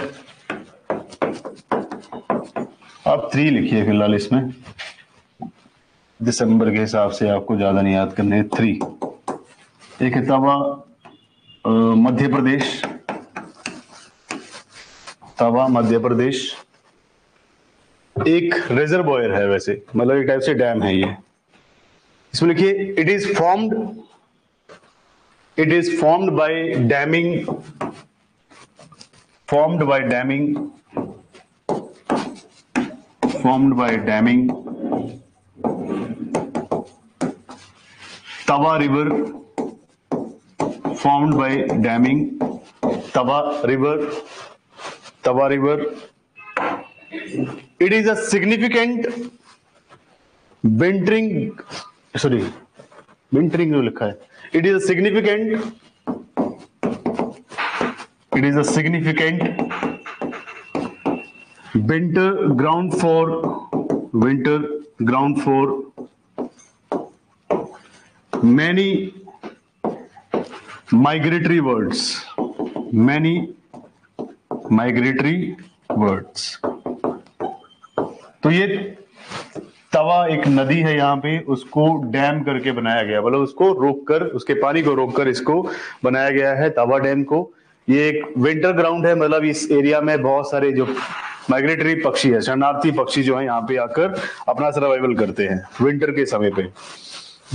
आप 3 लिखिए फिलहाल इसमें, दिसंबर के हिसाब से आपको ज्यादा नहीं याद करने। 3 एक है तवा मध्य प्रदेश, तवा मध्य प्रदेश, एक रिजर्वायर है, वैसे मतलब एक टाइप से डैम है ये। इसमें लिखिए it is formed by damming, formed by damming Tawa river, formed by damming Tawa river. It is a significant wintering जो लिखा है, it is a significant winter ground for many migratory birds. तो ये तवा एक नदी है यहाँ पे, उसको डैम करके बनाया गया, मतलब उसको रोककर, उसके पानी को रोककर इसको बनाया गया है तवा डैम को। ये एक विंटर ग्राउंड है, मतलब इस एरिया में बहुत सारे जो माइग्रेटरी पक्षी है, शरणार्थी पक्षी जो है यहाँ पे आकर अपना सर्वाइवल करते हैं विंटर के समय पे।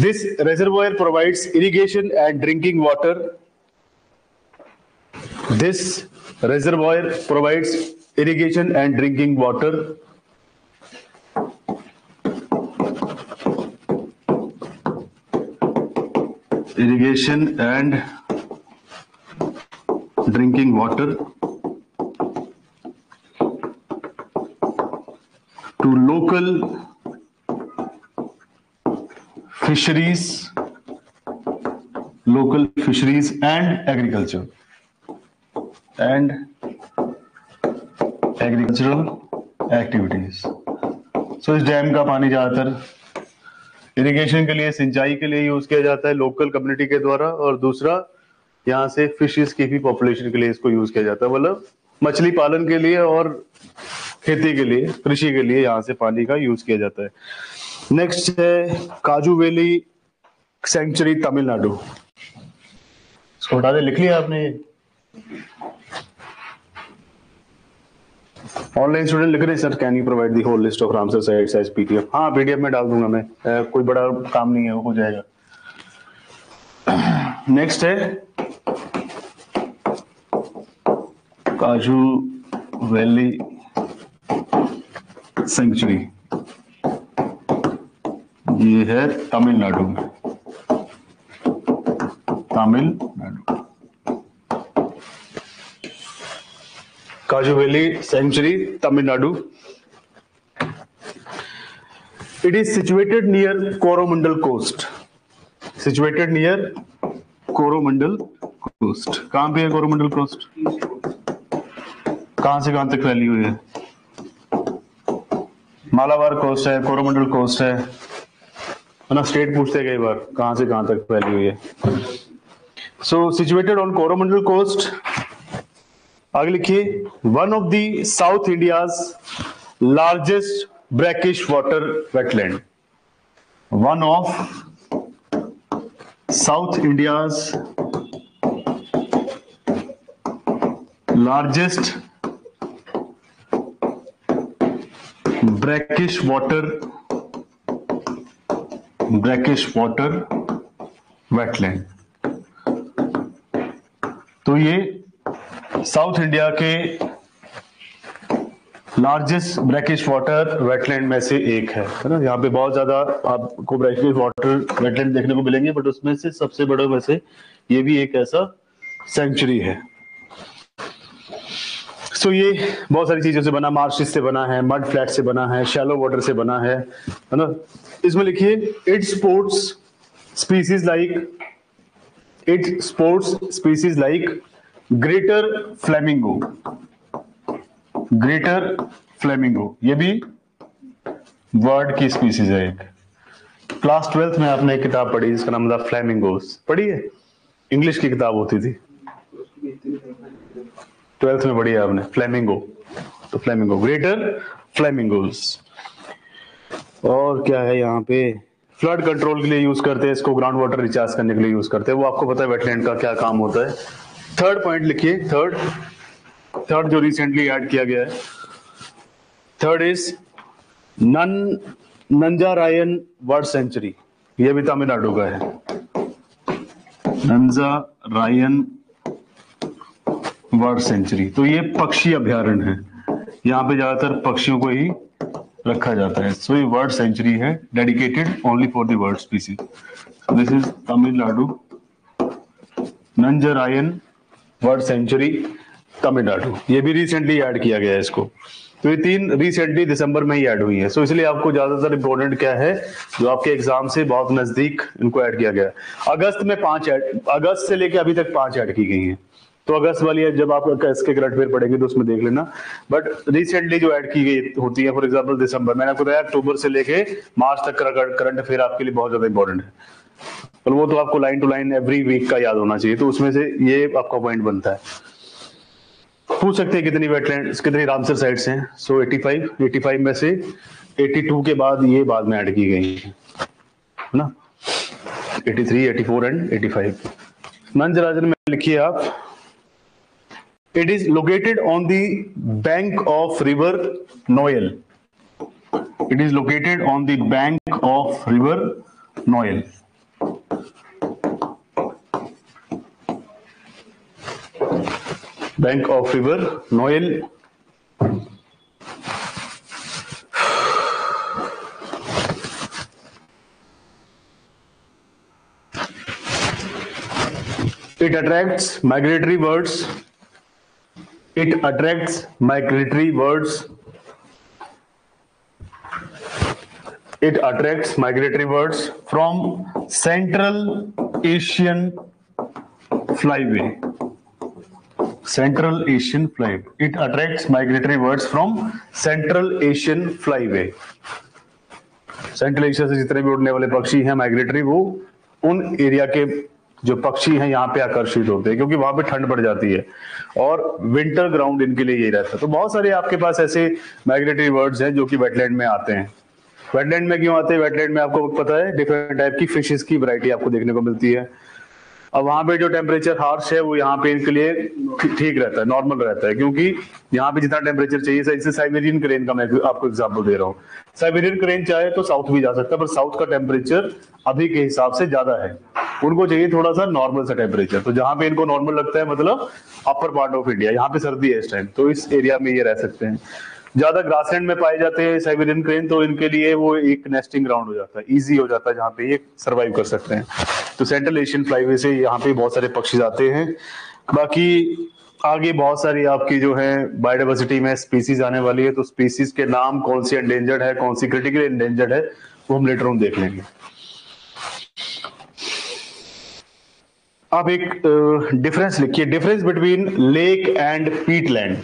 This reservoir provides irrigation and drinking water. This reservoir provides irrigation and drinking water. irrigation and drinking water to local fisheries and agricultural activities। So इस डैम का पानी ज्यादातर इरिगेशन के लिए, सिंचाई के लिए यूज किया जाता है लोकल कम्युनिटी के द्वारा, और दूसरा यहाँ से फिशेस की भी पॉपुलेशन के लिए इसको यूज किया जाता है, मतलब मछली पालन के लिए और खेती के लिए, कृषि के लिए यहाँ से पानी का यूज किया जाता है। नेक्स्ट है काजू वैली सेंचुरी तमिलनाडु। इसको हटा दे, लिख लिया आपने? ऑनलाइन स्टूडेंट लिख रहे हैं sir, can you provide the whole list of Ramsar sites as PDF? हाँ, पीडीएफ में डाल दूंगा मैं, कोई बड़ा काम नहीं है, वो हो जाएगा। नेक्स्ट है काजू वैली सेंचुरी, ये है तमिलनाडु में, Kazhuveli sanctuary Tamil Nadu. It is situated near Coromandel coast. कहां पे है कोरोमंडल कोस्ट? कहां से कहां तक फैली हुई है? मालाबार कोस्ट है, कोरोमंडल कोस्ट है ना, स्टेट पूछते हैं कई बार कहां से कहां तक फैली हुई है। सो सिचुएटेड ऑन कोरोमंडल कोस्ट। आगे लिखिए one of the south India's largest brackish water wetland. One of south India's largest brackish water wetland. तो ये साउथ इंडिया के लार्जेस्ट ब्रैकिश वाटर वेटलैंड में से एक है ना। यहाँ पे बहुत ज्यादा आपको ब्रैकिश वाटर वेटलैंड देखने को मिलेंगे, बट उसमें से सबसे बड़े में से ये भी एक ऐसा सेंचुरी है। सो ये बहुत सारी चीजों से बना, मार्शिस से बना है, मड फ्लैट से बना है, शैलो वाटर से बना है ना। इसमें लिखिए it sports species like greater flamingo. ये भी बर्ड की स्पीसीज है एक। क्लास 12th में आपने एक किताब पढ़ी जिसका नाम था फ्लेमिंगोस, पढ़ी है? इंग्लिश की किताब होती थी, 12th में पढ़ी है आपने, फ्लेमिंगो। तो फ्लेमिंगो, ग्रेटर फ्लेमिंगोस। और क्या है यहाँ पे, फ्लड कंट्रोल के लिए यूज करते हैं इसको, ग्राउंड वाटर रिचार्ज करने के लिए यूज करते हैं। वो आपको पता है वेटलैंड का क्या काम होता है। थर्ड पॉइंट लिखिए, थर्ड जो रिसेंटली ऐड किया गया है, थर्ड इज नंजारायन बर्ड सेंचुरी। ये भी तमिलनाडु का है, नंजारायन बर्ड सेंचुरी। तो ये पक्षी अभ्यारण्य है, यहाँ पे ज्यादातर पक्षियों को ही रखा जाता है। सो ये बर्ड सेंचुरी है, dedicated only for the bird species. This is Tamil Nadu, Nanjarayan bird sanctuary Tamil Nadu. ये भी रिसेंटली ऐड किया गया है इसको। तो ये 3 रिसेंटली दिसंबर में ही ऐड हुई है। सो इसलिए आपको ज्यादातर इंपॉर्टेंट क्या है, जो आपके एग्जाम से बहुत नजदीक इनको ऐड किया गया है। अगस्त में 5 ऐड, अगस्त से लेके अभी तक 5 ऐड की गई हैं। तो अगस्त वाली है, जब आप इसके करंट अफेयर पढ़ेंगे तो उसमें देख लेना। बट रिसेंटली जो ऐड की गई होती है, फॉर एग्जांपल दिसंबर, मैंने आपको बताया अक्टूबर से लेके मार्च तक का करंट अफेयर आपके लिए बहुत ज्यादा इंपॉर्टेंट है। और वो तो आपको line to line every week का याद होना चाहिए। तो उसमें से ये आपका पॉइंट बनता है। पूछ सकते हैं कितनी वेटलैंड्स, कितनी रामसर साइट्स हैं। सो 85 में से 82 के बाद ये बाद में ऐड की गई है ना, 83, 84 एंड 85। नंजराजन में लिखिए आप, it is located on the bank of river Noyyal. It is located on the bank of river Noyyal. Bank of river Noyyal. It attracts migratory birds. It attracts migratory birds. It attracts migratory birds from Central Asian flyway. Central Asian flyway. It attracts migratory birds from Central Asian flyway. Central Asia से जितने भी उड़ने वाले पक्षी हैं migratory, वो उन area के जो पक्षी हैं यहाँ पे आकर्षित होते हैं, क्योंकि वहां पे ठंड पड़ जाती है और विंटर ग्राउंड इनके लिए यही रहता है। तो बहुत सारे आपके पास ऐसे माइग्रेटरी बर्ड्स हैं जो कि वेटलैंड में आते हैं। वेटलैंड में क्यों आते हैं? वेटलैंड में आपको पता है डिफरेंट टाइप की फिशेस की वैरायटी आपको देखने को मिलती है। अब वहां पे जो टेम्परेचर हार्श है वो यहाँ पे इनके लिए ठीक रहता है, नॉर्मल रहता है, क्योंकि यहाँ पे जितना टेम्परेचर चाहिए, जैसे साइबेरियन क्रेन का मैं आपको एग्जांपल दे रहा हूँ। साइबेरियन क्रेन चाहे तो साउथ भी जा सकता है, पर साउथ का टेम्परेचर अभी के हिसाब से ज्यादा है, उनको चाहिए थोड़ा सा नॉर्मल सा टेम्परेचर। तो जहां पे इनको नॉर्मल लगता है, मतलब अपर पार्ट ऑफ इंडिया, यहाँ पे सर्दी है इस टाइम, तो इस एरिया में ये रह सकते हैं। ज्यादा ग्रासलैंड में पाए जाते हैं साइबेरियन क्रेन, तो इनके लिए वो एक नेस्टिंग ग्राउंड हो जाता है, इजी हो जाता है, जहाँ पे ये सर्वाइव कर सकते हैं। तो सेंट्रल एशियन फ्लाईवे से यहाँ पे बहुत सारे पक्षी आते हैं। बाकी आगे बहुत सारी आपकी जो है बायोडाइवर्सिटी में स्पीसीज आने वाली है, तो स्पीसीज के नाम, कौन सी एंडेंजर्ड है, कौन सी क्रिटिकली एंडेंजर्ड है, वो हम लेटर ऑन देख लेंगे। आप एक डिफरेंस लिखिए, difference between lake and peatland.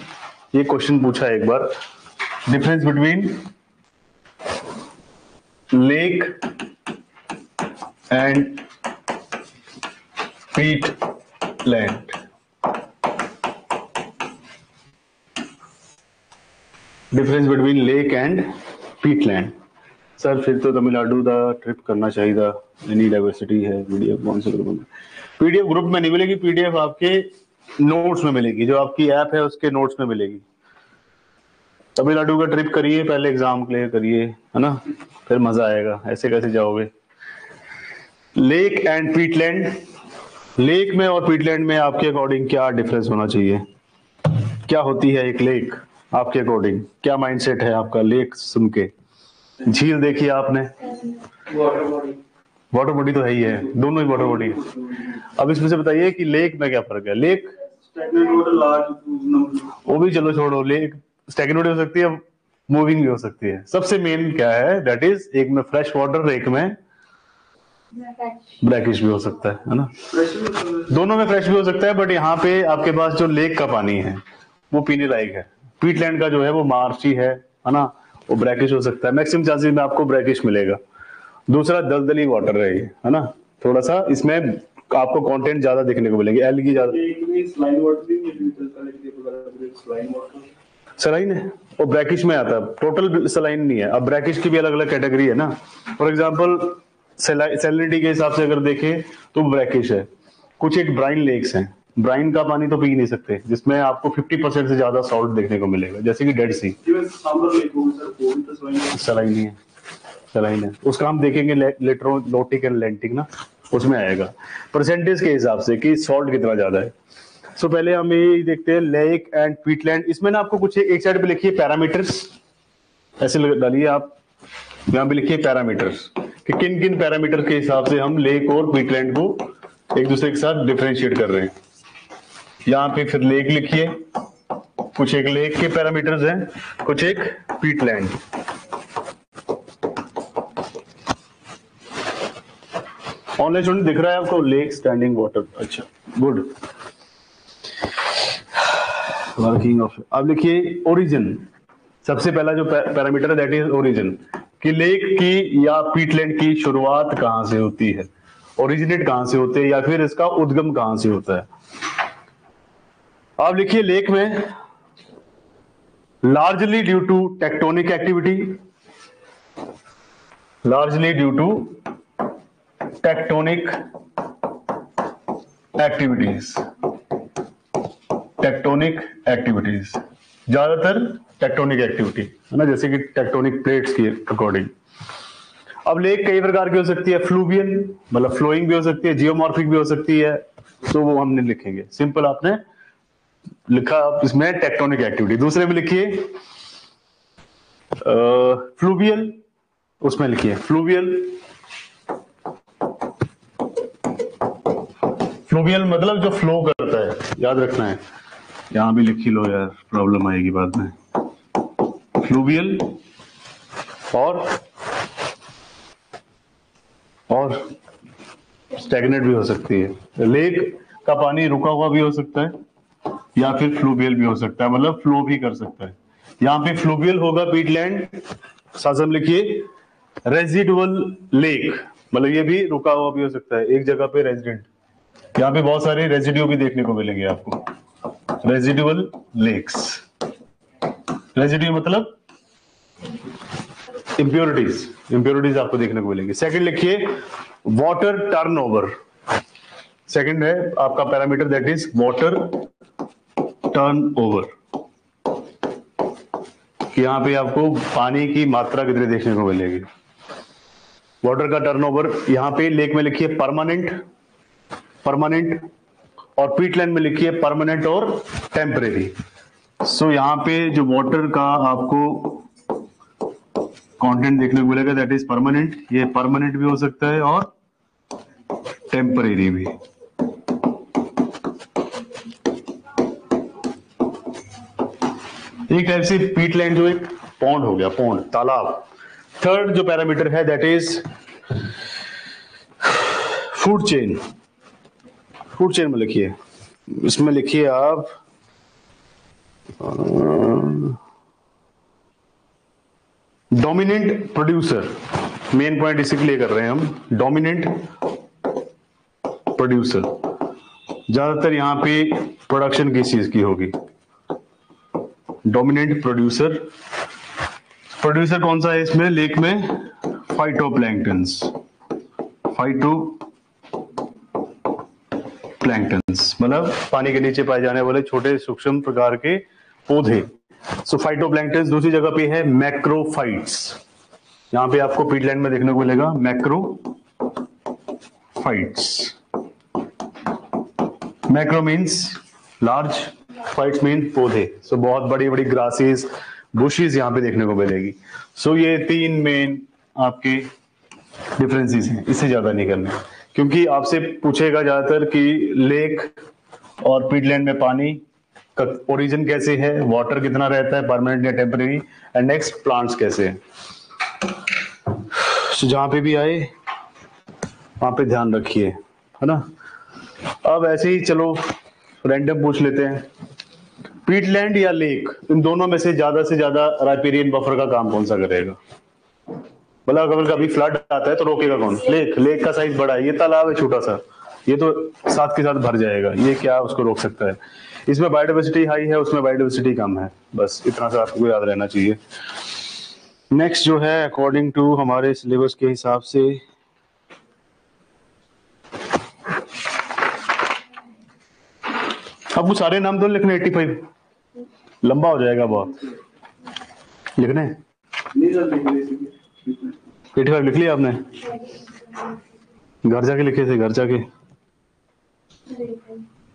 ये क्वेश्चन पूछा है एक बार, difference between lake and peatland. Difference between lake and peatland. Sir फिर तो तमिलनाडु का ट्रिप करना चाहिए था, एनी डाइवर्सिटी है, पीडीएफ कौन से ग्रुप में? पीडीएफ ग्रुप में नहीं मिलेगी, पीडीएफ आपके नोट्स में मिलेगी, जो आपकी ऐप है उसके नोट्स में मिलेगी। तमिलनाडु का ट्रिप करिए, पहले एग्जाम क्लियर करिए, है ना, फिर मजा आएगा, ऐसे कैसे जाओगे। लेक एंड पीटलैंड, लेक में और पीटलैंड में आपके अकॉर्डिंग क्या डिफरेंस होना चाहिए? क्या होती है एक लेक आपके अकॉर्डिंग? क्या माइंडसेट है आपका लेक सुन के? झील देखी आपने? Water body. वाटर बॉडी तो है ही है, दोनों ही वाटर बॉडी है। अब इसमें से बताइए कि लेक में क्या फर्क है? लेक स्टैग्नेंट वाटर, लार्ज, वो भी चलो छोड़ो, लेक स्टैग्नेंट हो सकती है, मूविंग भी हो सकती है। सबसे मेन क्या है, दैट इज एक में फ्रेश वाटर, एक में ब्रैकिश भी हो सकता है ना। दोनों में फ्रेश भी हो सकता है, बट यहाँ पे आपके पास जो लेक का पानी है वो पीने लायक है। पीटलैंड का जो है वो मार्शी है ना, वो ब्रैकिश हो सकता है, मैक्सिमम चांसेस में आपको ब्रैकिश मिलेगा। दूसरा दलदली वाटर है ये, है ना, थोड़ा सा इसमें आपको कंटेंट ज्यादा देखने को मिलेंगे, एल्गी ज्यादा। स्लाइन वाटर भी है, स्लाइन वाटर सलाइन है, वो ब्रैकिश में आता है, टोटल सलाइन नहीं है। अब ब्रैकिश की भी अलग अलग कैटेगरी है ना। फॉर एग्जांपल सैलिनिटी के हिसाब से अगर देखें तो ब्रैकिश है। कुछ एक ब्राइन लेक्स हैं, ब्राइन का पानी तो पी नहीं सकते, जिसमें आपको 50% से ज्यादा सॉल्ट देखने को मिलेगा, जैसे कि डेड सी। सलाइन नहीं है, सलाइन है, उसका हम देखेंगे इलेक्ट्रोलोटिक एंड लेंटिक ना, उसमें आएगा परसेंटेज के हिसाब से कि सॉल्ट कितना ज्यादा है। सो पहले हम ये देखते हैं लेक एंड पीटलैंड। इसमें ना आपको कुछ एक साइड पे लिखिए पैरामीटर्स, ऐसे डालिए आप, यहाँ पे लिखिए पैरामीटर्स कि किन किन पैरामीटर के हिसाब से हम लेक और पीटलैंड को एक दूसरे के साथ डिफरेंशिएट कर रहे हैं। यहाँ पे फिर लेक लिखिए, कुछ एक लेक के पैरामीटर्स हैं, कुछ एक पीटलैंड। ऑनलाइन स्टूडेंट दिख रहा है आपको? लेक, स्टैंडिंग वाटर, अच्छा गुड, वर्किंग ऑफ। अब लिखिए ओरिजिन, सबसे पहला जो पैरामीटर है दैट इज ओरिजिन, कि लेक की या पीटलैंड की शुरुआत कहां से होती है, ओरिजिनेट कहां से होते हैं, या फिर इसका उद्गम कहां से होता है। आप लिखिए लेक में largely due to tectonic activity, largely due to tectonic activities, tectonic activities, ज्यादातर टेक्टोनिक एक्टिविटी है ना, जैसे कि टेक्टोनिक प्लेट्स की अकॉर्डिंग। अब लेक कई प्रकार की हो सकती है, फ्लूवियल मतलब फ्लोइंग भी हो सकती है, जियोमॉर्फिक भी हो सकती है, तो वो हम नहीं लिखेंगे, सिंपल आपने लिखा इसमें टेक्टोनिक एक्टिविटी। दूसरे में लिखिए फ्लूवियल, उसमें लिखिए फ्लूवियल, फ्लूवियल मतलब जो फ्लो करता है, याद रखना है, यहां भी लिखी लो यार, प्रॉब्लम आएगी बाद में। फ्लूवियल और स्टैग्नेंट भी हो सकती है। लेक का पानी रुका हुआ भी हो सकता है या फिर फ्लूवियल भी हो सकता है, मतलब फ्लो भी कर सकता है। यहाँ पे फ्लूवियल होगा पीटलैंड, साथ में लिखिए रेजिडुअल लेक, मतलब ये भी रुका हुआ भी हो सकता है, एक जगह पे रेजिडेंट। यहाँ पे बहुत सारे रेजिड्यू भी देखने को मिलेंगे आपको, रेजिडुअल लेक्स। रेजिड्यू मतलब इंप्योरिटीज, इंप्योरिटीज आपको देखने को मिलेंगी। सेकंड लिखिए वाटर टर्नओवर, सेकंड है आपका parameter that is water turnover, कि यहाँ पे आपको पानी की मात्रा कितनी देखने को मिलेगी। वाटर का टर्नओवर यहाँ पे लेक में लिखिए परमानेंट, परमानेंट, और पीटलैंड में लिखिए परमानेंट और टेम्परेरी। सो यहाँ पे जो वाटर का आपको कंटेंट देखने को मिलेगा दैट इज परमानेंट, ये परमानेंट भी हो सकता है और टेम्परेरी भी। एक टाइप से पीटलैंड जो एक पॉन्ड हो गया, पॉन्ड तालाब। थर्ड जो पैरामीटर है that is food chain. Food chain में लिखिए, इसमें लिखिए आप डोमिनेंट प्रोड्यूसर, मेन पॉइंट इसी के लिए कर रहे हैं हम, डोमिनेंट प्रोड्यूसर। ज्यादातर यहां पे प्रोडक्शन किस चीज की होगी, डोमिनेंट प्रोड्यूसर। प्रोड्यूसर कौन सा है इसमें लेक में, फाइटोप्लैंक्टन्स, फाइटोप्लैंक्टन्स मतलब पानी के नीचे पाए जाने वाले छोटे सूक्ष्म प्रकार के पौधे। सो फाइटोप्लैंक्टन्स। दूसरी जगह पे है मैक्रोफाइट्स, यहां पे आपको पीटलैंड में देखने को मिलेगा macrophytes. Macro means large, fights mean पौधे। सो बहुत बड़ी बड़ी ग्रासेस, बुशेस यहां पे देखने को मिलेगी। सो ये तीन मेन आपके डिफरेंसेस हैं, इससे ज्यादा नहीं करना, क्योंकि आपसे पूछेगा ज्यादातर कि लेक और पीटलैंड में पानी का ओरिजिन कैसे है, वाटर कितना रहता है परमानेंट या टेम्परेरी, एंड नेक्स्ट प्लांट्स कैसे हैं। So, जहां पे भी आए वहां पे ध्यान रखिए, है ना। अब ऐसे ही चलो रैंडम पूछ लेते हैं, पीटलैंड या लेक, इन दोनों में से ज्यादा राइपेरियन बफर का काम कौन सा करेगा? मतलब अगर कभी फ्लड आता है तो रोकेगा कौन? लेक। लेक का साइज बड़ा है, ये तालाब है छोटा सा, ये तो साथ के साथ भर जाएगा, ये क्या उसको रोक सकता है? इसमें बायोडाइवर्सिटी हाई है, उसमें बायोडाइवर्सिटी कम है, बस इतना सा आपको याद रहना चाहिए। नेक्स्ट जो है अकॉर्डिंग टू हमारे सिलेबस के हिसाब से अब वो सारे नाम तो लिखने, 85 लंबा हो जाएगा बहुत लिखने। नहीं सर, लिख रहे थे। 85 लिख लिया आपने? घर जाके लिखे थे, घर जाके।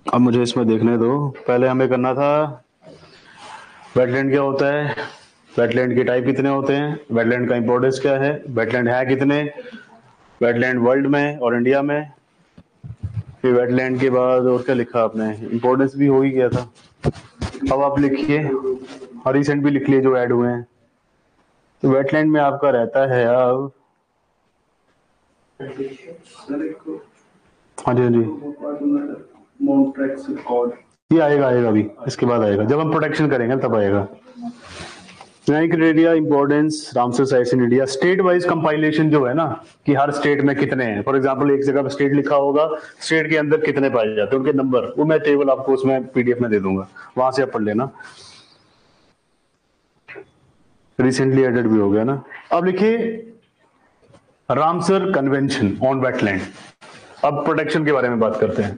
अब मुझे इसमें देखने दो, पहले हमें करना था वेटलैंड क्या होता है, वेटलैंड के टाइप कितने होते हैं, वेटलैंड का इंपॉर्टेंस क्या है, वेटलैंड है कितने, वेटलैंड वर्ल्ड में और इंडिया में। फिर वेटलैंड के बाद और क्या लिखा आपने, इंपॉर्टेंस भी हो ही गया था। अब आप लिखिए, और रिसेंट भी लिख लिए जो ऐड हुए हैं। तो वेटलैंड में आपका रहता है अब, सर एक हाँ जी हाँ जी, माउंट ट्रैक्स रिकॉर्ड, ये आएगा अभी, इसके बाद आएगा जब हम प्रोटेक्शन करेंगे तब आएगा। Criteria importance Ramsar sites in India, state wise compilation जो है ना, कि हर स्टेट में कितने हैं। फॉर एग्जांपल एक जगह पे स्टेट लिखा होगा, स्टेट के अंदर कितने पाए जाते हैं, उनके नंबर, वो मैं टेबल आपको उसमें पीडीएफ में दे दूंगा, वहां से आप पढ़ लेना। रिसेंटली एडेड भी हो गया ना। अब लिखिए रामसर कन्वेंशन ऑन वेटलैंड। अब प्रोटेक्शन के बारे में बात करते हैं,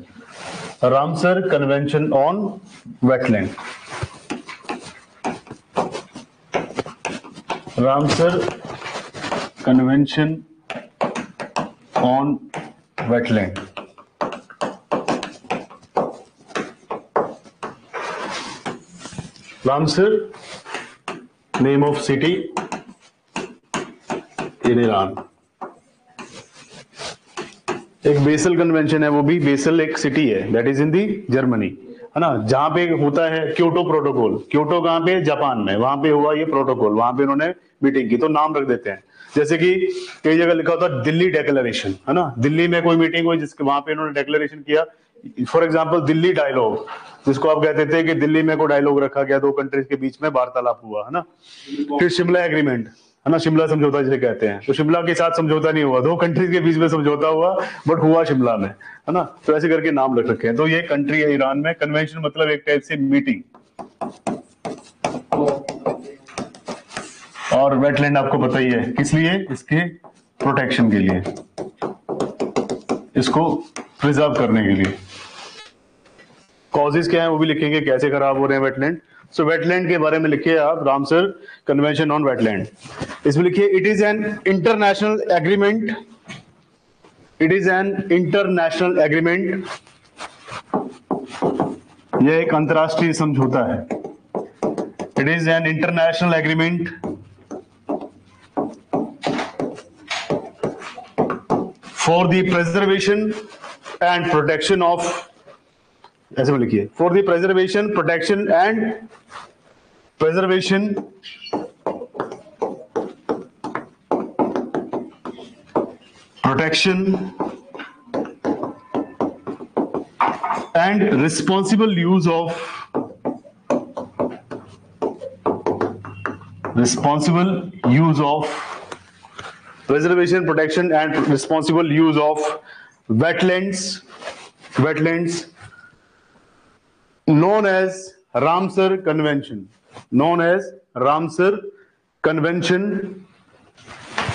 Ramsar convention on wetland. Ramsar convention on wetland. Ramsar name of city in Iran. एक बेसल कन्वेंशन है, वो भी बेसल एक सिटी है, that is in the Germany, है ना, जहां पे होता है क्योटो प्रोटोकॉल। क्योटो कहां पे? जापान में, वहां पे हुआ ये प्रोटोकॉल, वहां पे उन्होंने मीटिंग की, तो नाम रख देते हैं। जैसे कि कई जगह लिखा होता है दिल्ली डेक्लेरेशन, है ना, दिल्ली में कोई मीटिंग हुई जिसके वहां पे इन्होंने डेक्लेरेशन किया। फॉर एग्जाम्पल दिल्ली डायलॉग, जिसको आप कहते थे कि दिल्ली में कोई डायलॉग रखा गया, दो कंट्रीज के बीच में वार्तालाप हुआ, है ना। फिर शिमला एग्रीमेंट, है ना, शिमला समझौता जिसे कहते हैं, तो शिमला के साथ समझौता नहीं हुआ, दो कंट्रीज के बीच में समझौता हुआ, बट हुआ शिमला में, है ना। तो ऐसे करके नाम रख रखे हैं। तो ये कंट्री है ईरान में। कन्वेंशन मतलब एक टाइप से मीटिंग। और वेटलैंड आपको पता ही है किस लिए, इसके प्रोटेक्शन के लिए, इसको प्रिजर्व करने के लिए। कॉजेज क्या है वो भी लिखेंगे, कैसे खराब हो रहे हैं वेटलैंड। सो वेटलैंड के बारे में लिखिए आप, रामसर कन्वेंशन ऑन वेटलैंड। इसमें लिखिए it is an international agreement, it is an international agreement, यह एक अंतरराष्ट्रीय समझौता है। It is an international agreement for the preservation and protection of, ऐसे में लिखिए, for the preservation, protection and preservation and responsible use of preservation, protection and responsible use of wetlands known as Ramsar Convention,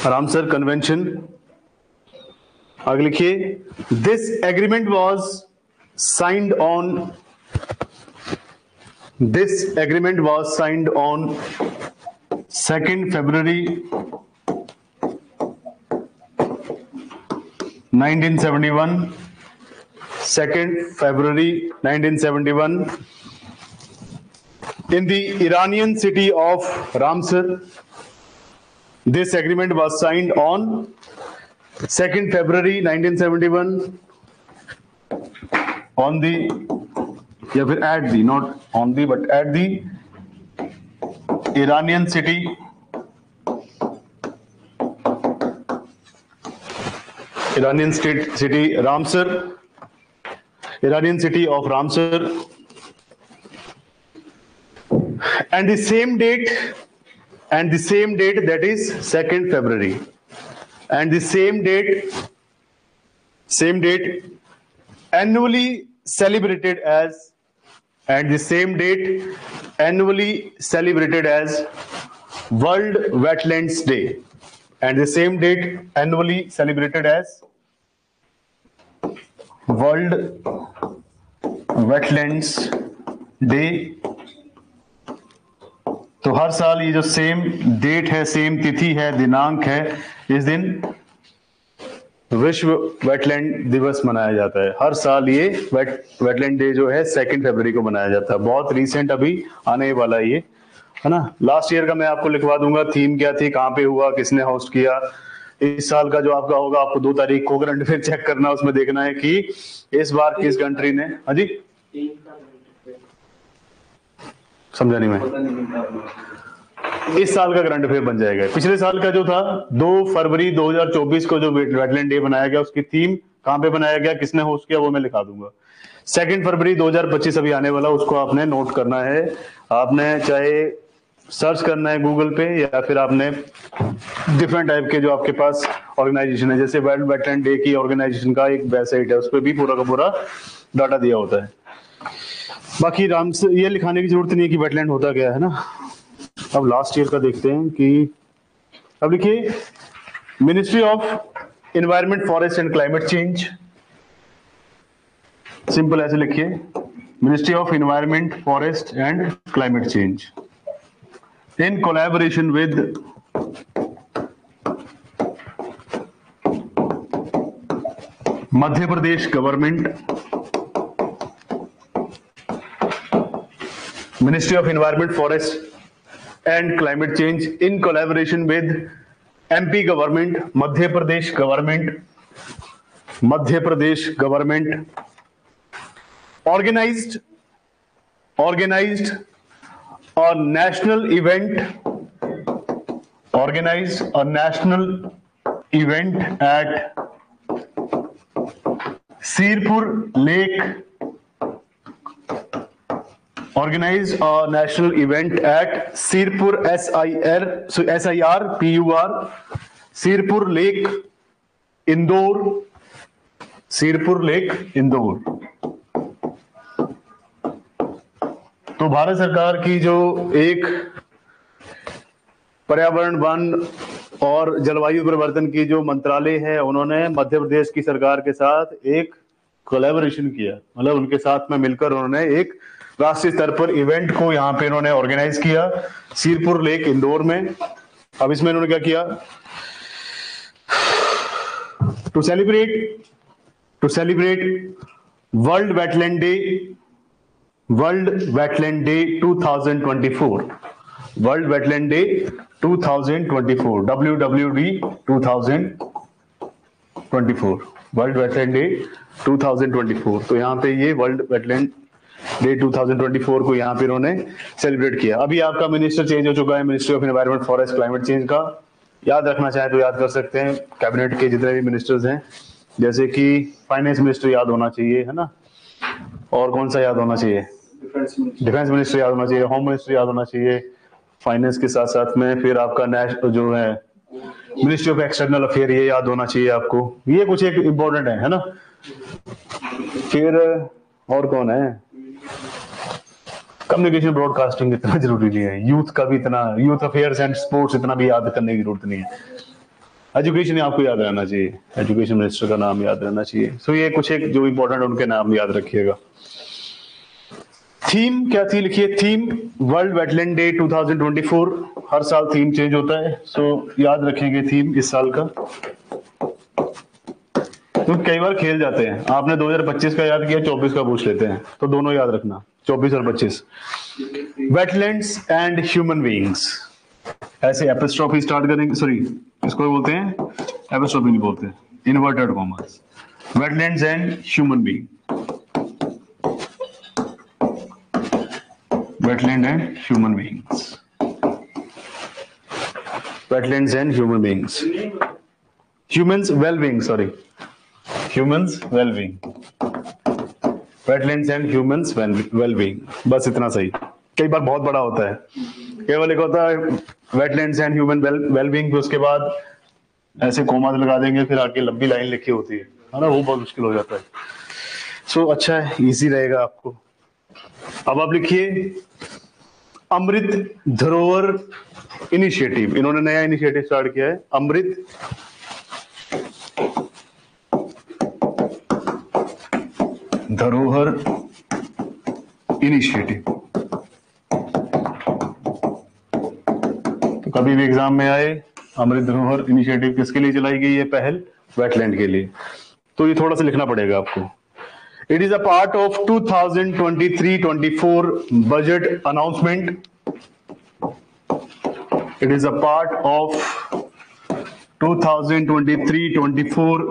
Ramsar convention. आगे लिखिए, this agreement was signed on 2 February 1971, 2 February 1971 in the Iranian city of Ramsar. This agreement was signed on 2 February 1971 on the, या फिर at the, not on the but at the Iranian city Ramsar, Iranian city of Ramsar, and the same date, that is 2 February, and the same date annually celebrated as, World Wetlands Day, and the same date annually celebrated as World Wetlands Day। तो हर साल ये जो same date है, same तिथि है, दिनांक है, इस दिन विश्व वेटलैंड दिवस मनाया जाता है। हर साल ये वेटलैंड डे जो है 2 फरवरी को मनाया जाता है। बहुत रिसेंट अभी आने वाला ये है ना। लास्ट ईयर का मैं आपको लिखवा दूंगा, थीम क्या थी, कहाँ पे हुआ, किसने होस्ट किया। इस साल का जो आपका होगा, आपको 2 तारीख को करंट अफेयर चेक करना, उसमें देखना है कि इस बार किस कंट्री ने, हाँ जी समझा नहीं मैं, इस साल का करंट अफेयर बन जाएगा। पिछले साल का जो था 2 फरवरी 2024 को जो वेटलैंड डे बनाया गया, उसकी थीम कहां पे बनाया गया, किसने होस्ट किया, वो मैं लिखा दूंगा। 2 फरवरी 2025 अभी आने वाला, उसको आपने नोट करना है। आपने चाहे सर्च करना है गूगल पे, या फिर आपने डिफरेंट टाइप के जो आपके पास ऑर्गेनाइजेशन है, जैसे वर्ल्ड वेटलैंड डे की ऑर्गेनाइजेशन का एक वेबसाइट है, उस पर भी पूरा का पूरा डाटा दिया होता है। बाकी राम से ये लिखाने की जरूरत नहीं है कि वेटलैंड होता क्या है ना। अब लास्ट ईयर का देखते हैं कि, अब लिखिए, ministry of environment, forest and climate change, simple ऐसे लिखिए, ministry of environment, forest and climate change, in collaboration with Madhya Pradesh government, Ministry of Environment, Forest and Climate Change in collaboration with MP government, Madhya Pradesh government organized a national event at Sirpur Lake. Organize a national event at Sirpur, SIRPUR, Sirpur Lake, Indore। तो भारत सरकार की जो एक पर्यावरण, one और जलवायु परिवर्तन की जो मंत्रालय है, उन्होंने मध्य प्रदेश की सरकार के साथ एक कोलैबोरेशन किया, मतलब उनके साथ में मिलकर उन्होंने एक राष्ट्रीय स्तर पर इवेंट को यहाँ पे इन्होंने ऑर्गेनाइज किया, सिरपुर लेक, इंदौर में। अब इसमें इन्होंने क्या किया, to celebrate world wetland day 2024, world wetland day 2024, WWD 2024, world wetland day 2024। तो यहाँ पे ये वर्ल्ड वेटलैंड डे 2024 को यहाँ पे इन्होंने सेलिब्रेट किया। अभी आपका मिनिस्टर चेंज हो चुका है, ministry of environment, forest, climate change का। याद रखना चाहे तो याद कर सकते हैं, कैबिनेट के जितने भी मिनिस्टर्स हैं, जैसे कि फाइनेंस मिनिस्टर याद होना चाहिए, है ना, और कौन सा याद होना चाहिए, डिफेंस मिनिस्टर याद होना चाहिए, होम मिनिस्टर याद होना चाहिए, फाइनेंस के साथ साथ में फिर आपका नेशनल जो है मिनिस्ट्री ऑफ एक्सटर्नल अफेयर, ये याद होना चाहिए आपको। ये कुछ एक इम्पोर्टेंट है ना। फिर और कौन है, कम्युनिकेशन ब्रॉडकास्टिंग इतना जरूरी नहीं है, यूथ का भी इतना, यूथ अफेयर्स एंड स्पोर्ट्स इतना भी याद करने की जरूरत नहीं है। एजुकेशन आपको याद रहना चाहिए, एजुकेशन मिनिस्टर का नाम याद रहना चाहिए। सो ये कुछ एक जो इंपॉर्टेंट उनके नाम याद रखिएगा। थीम क्या थी, लिखिए थीम वर्ल्ड वेटलैंड डे 2024। हर साल थीम चेंज होता है, सो याद रखेंगे थीम इस साल का। तो कई बार खेल जाते हैं, आपने 2025 का याद किया, 24 का पूछ लेते हैं, तो दोनों याद रखना 24 और 25। वेटलैंड्स एंड ह्यूमन बीइंग्स, ऐसे एपिस्ट्रोफी स्टार्ट करेंगे, सॉरी इसको बोलते हैं एपिस्ट्रोफी नहीं बोलते, inverted commas. Wetlands and human being, wetland and human beings, wetlands and human beings, humans well-being, sorry, humans well-being, wetlands and humans well-being, बस इतना सही। कई बार बहुत बड़ा होता है, केवल एक होता है wetlands and human well-being, फिर उसके बाद ऐसे कोमा लगा देंगे, फिर आगे लंबी लाइन लिखी होती है ना, वो बहुत मुश्किल हो जाता है। सो अच्छा है, इजी रहेगा आपको। अब आप लिखिए अमृत धरोहर इनिशिएटिव, इन्होंने नया इनिशिएटिव स्टार्ट किया है, अमृत धरोहर इनिशिएटिव। तो कभी भी एग्जाम में आए, अमृत धरोहर इनिशिएटिव किसके लिए चलाई गई है? पहल वेटलैंड के लिए। तो ये थोड़ा सा लिखना पड़ेगा आपको। It is a part of 2023-24 budget announcement. It is a part of 2023-24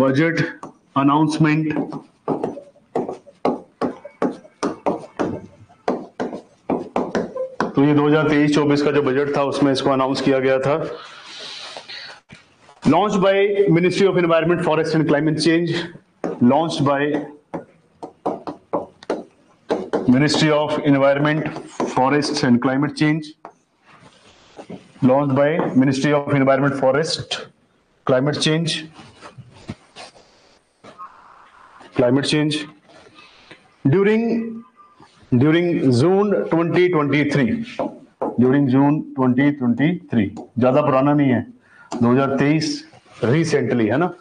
budget announcement. तो ये 2023-24 का जो बजट था उसमें इसको अनाउंस किया गया था। Launched by Ministry of Environment, Forest and Climate Change. Launched by Ministry of Environment, Forests and Climate Change. Launched by Ministry of Environment, Forest, Climate Change. Climate change. During June 2023. During June 2023. ज्यादा पुराना नहीं है, 2023 recently है ना।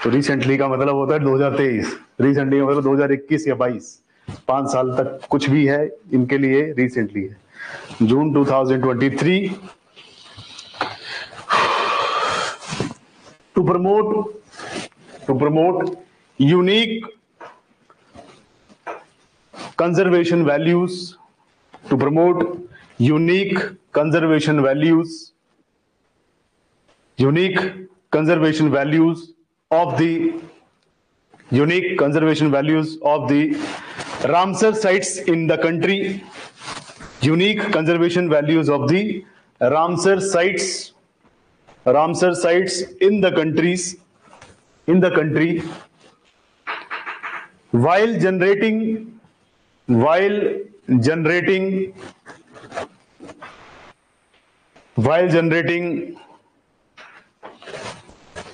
तो recently का मतलब होता है 2023, रिसेंटली का मतलब 2021 या 22, 5 साल तक कुछ भी है इनके लिए रिसेंटली है। June 2023 to promote unique conservation values, to promote unique conservation values, unique conservation values of the Ramsar sites in the country, unique conservation values of the Ramsar sites in the country, while generating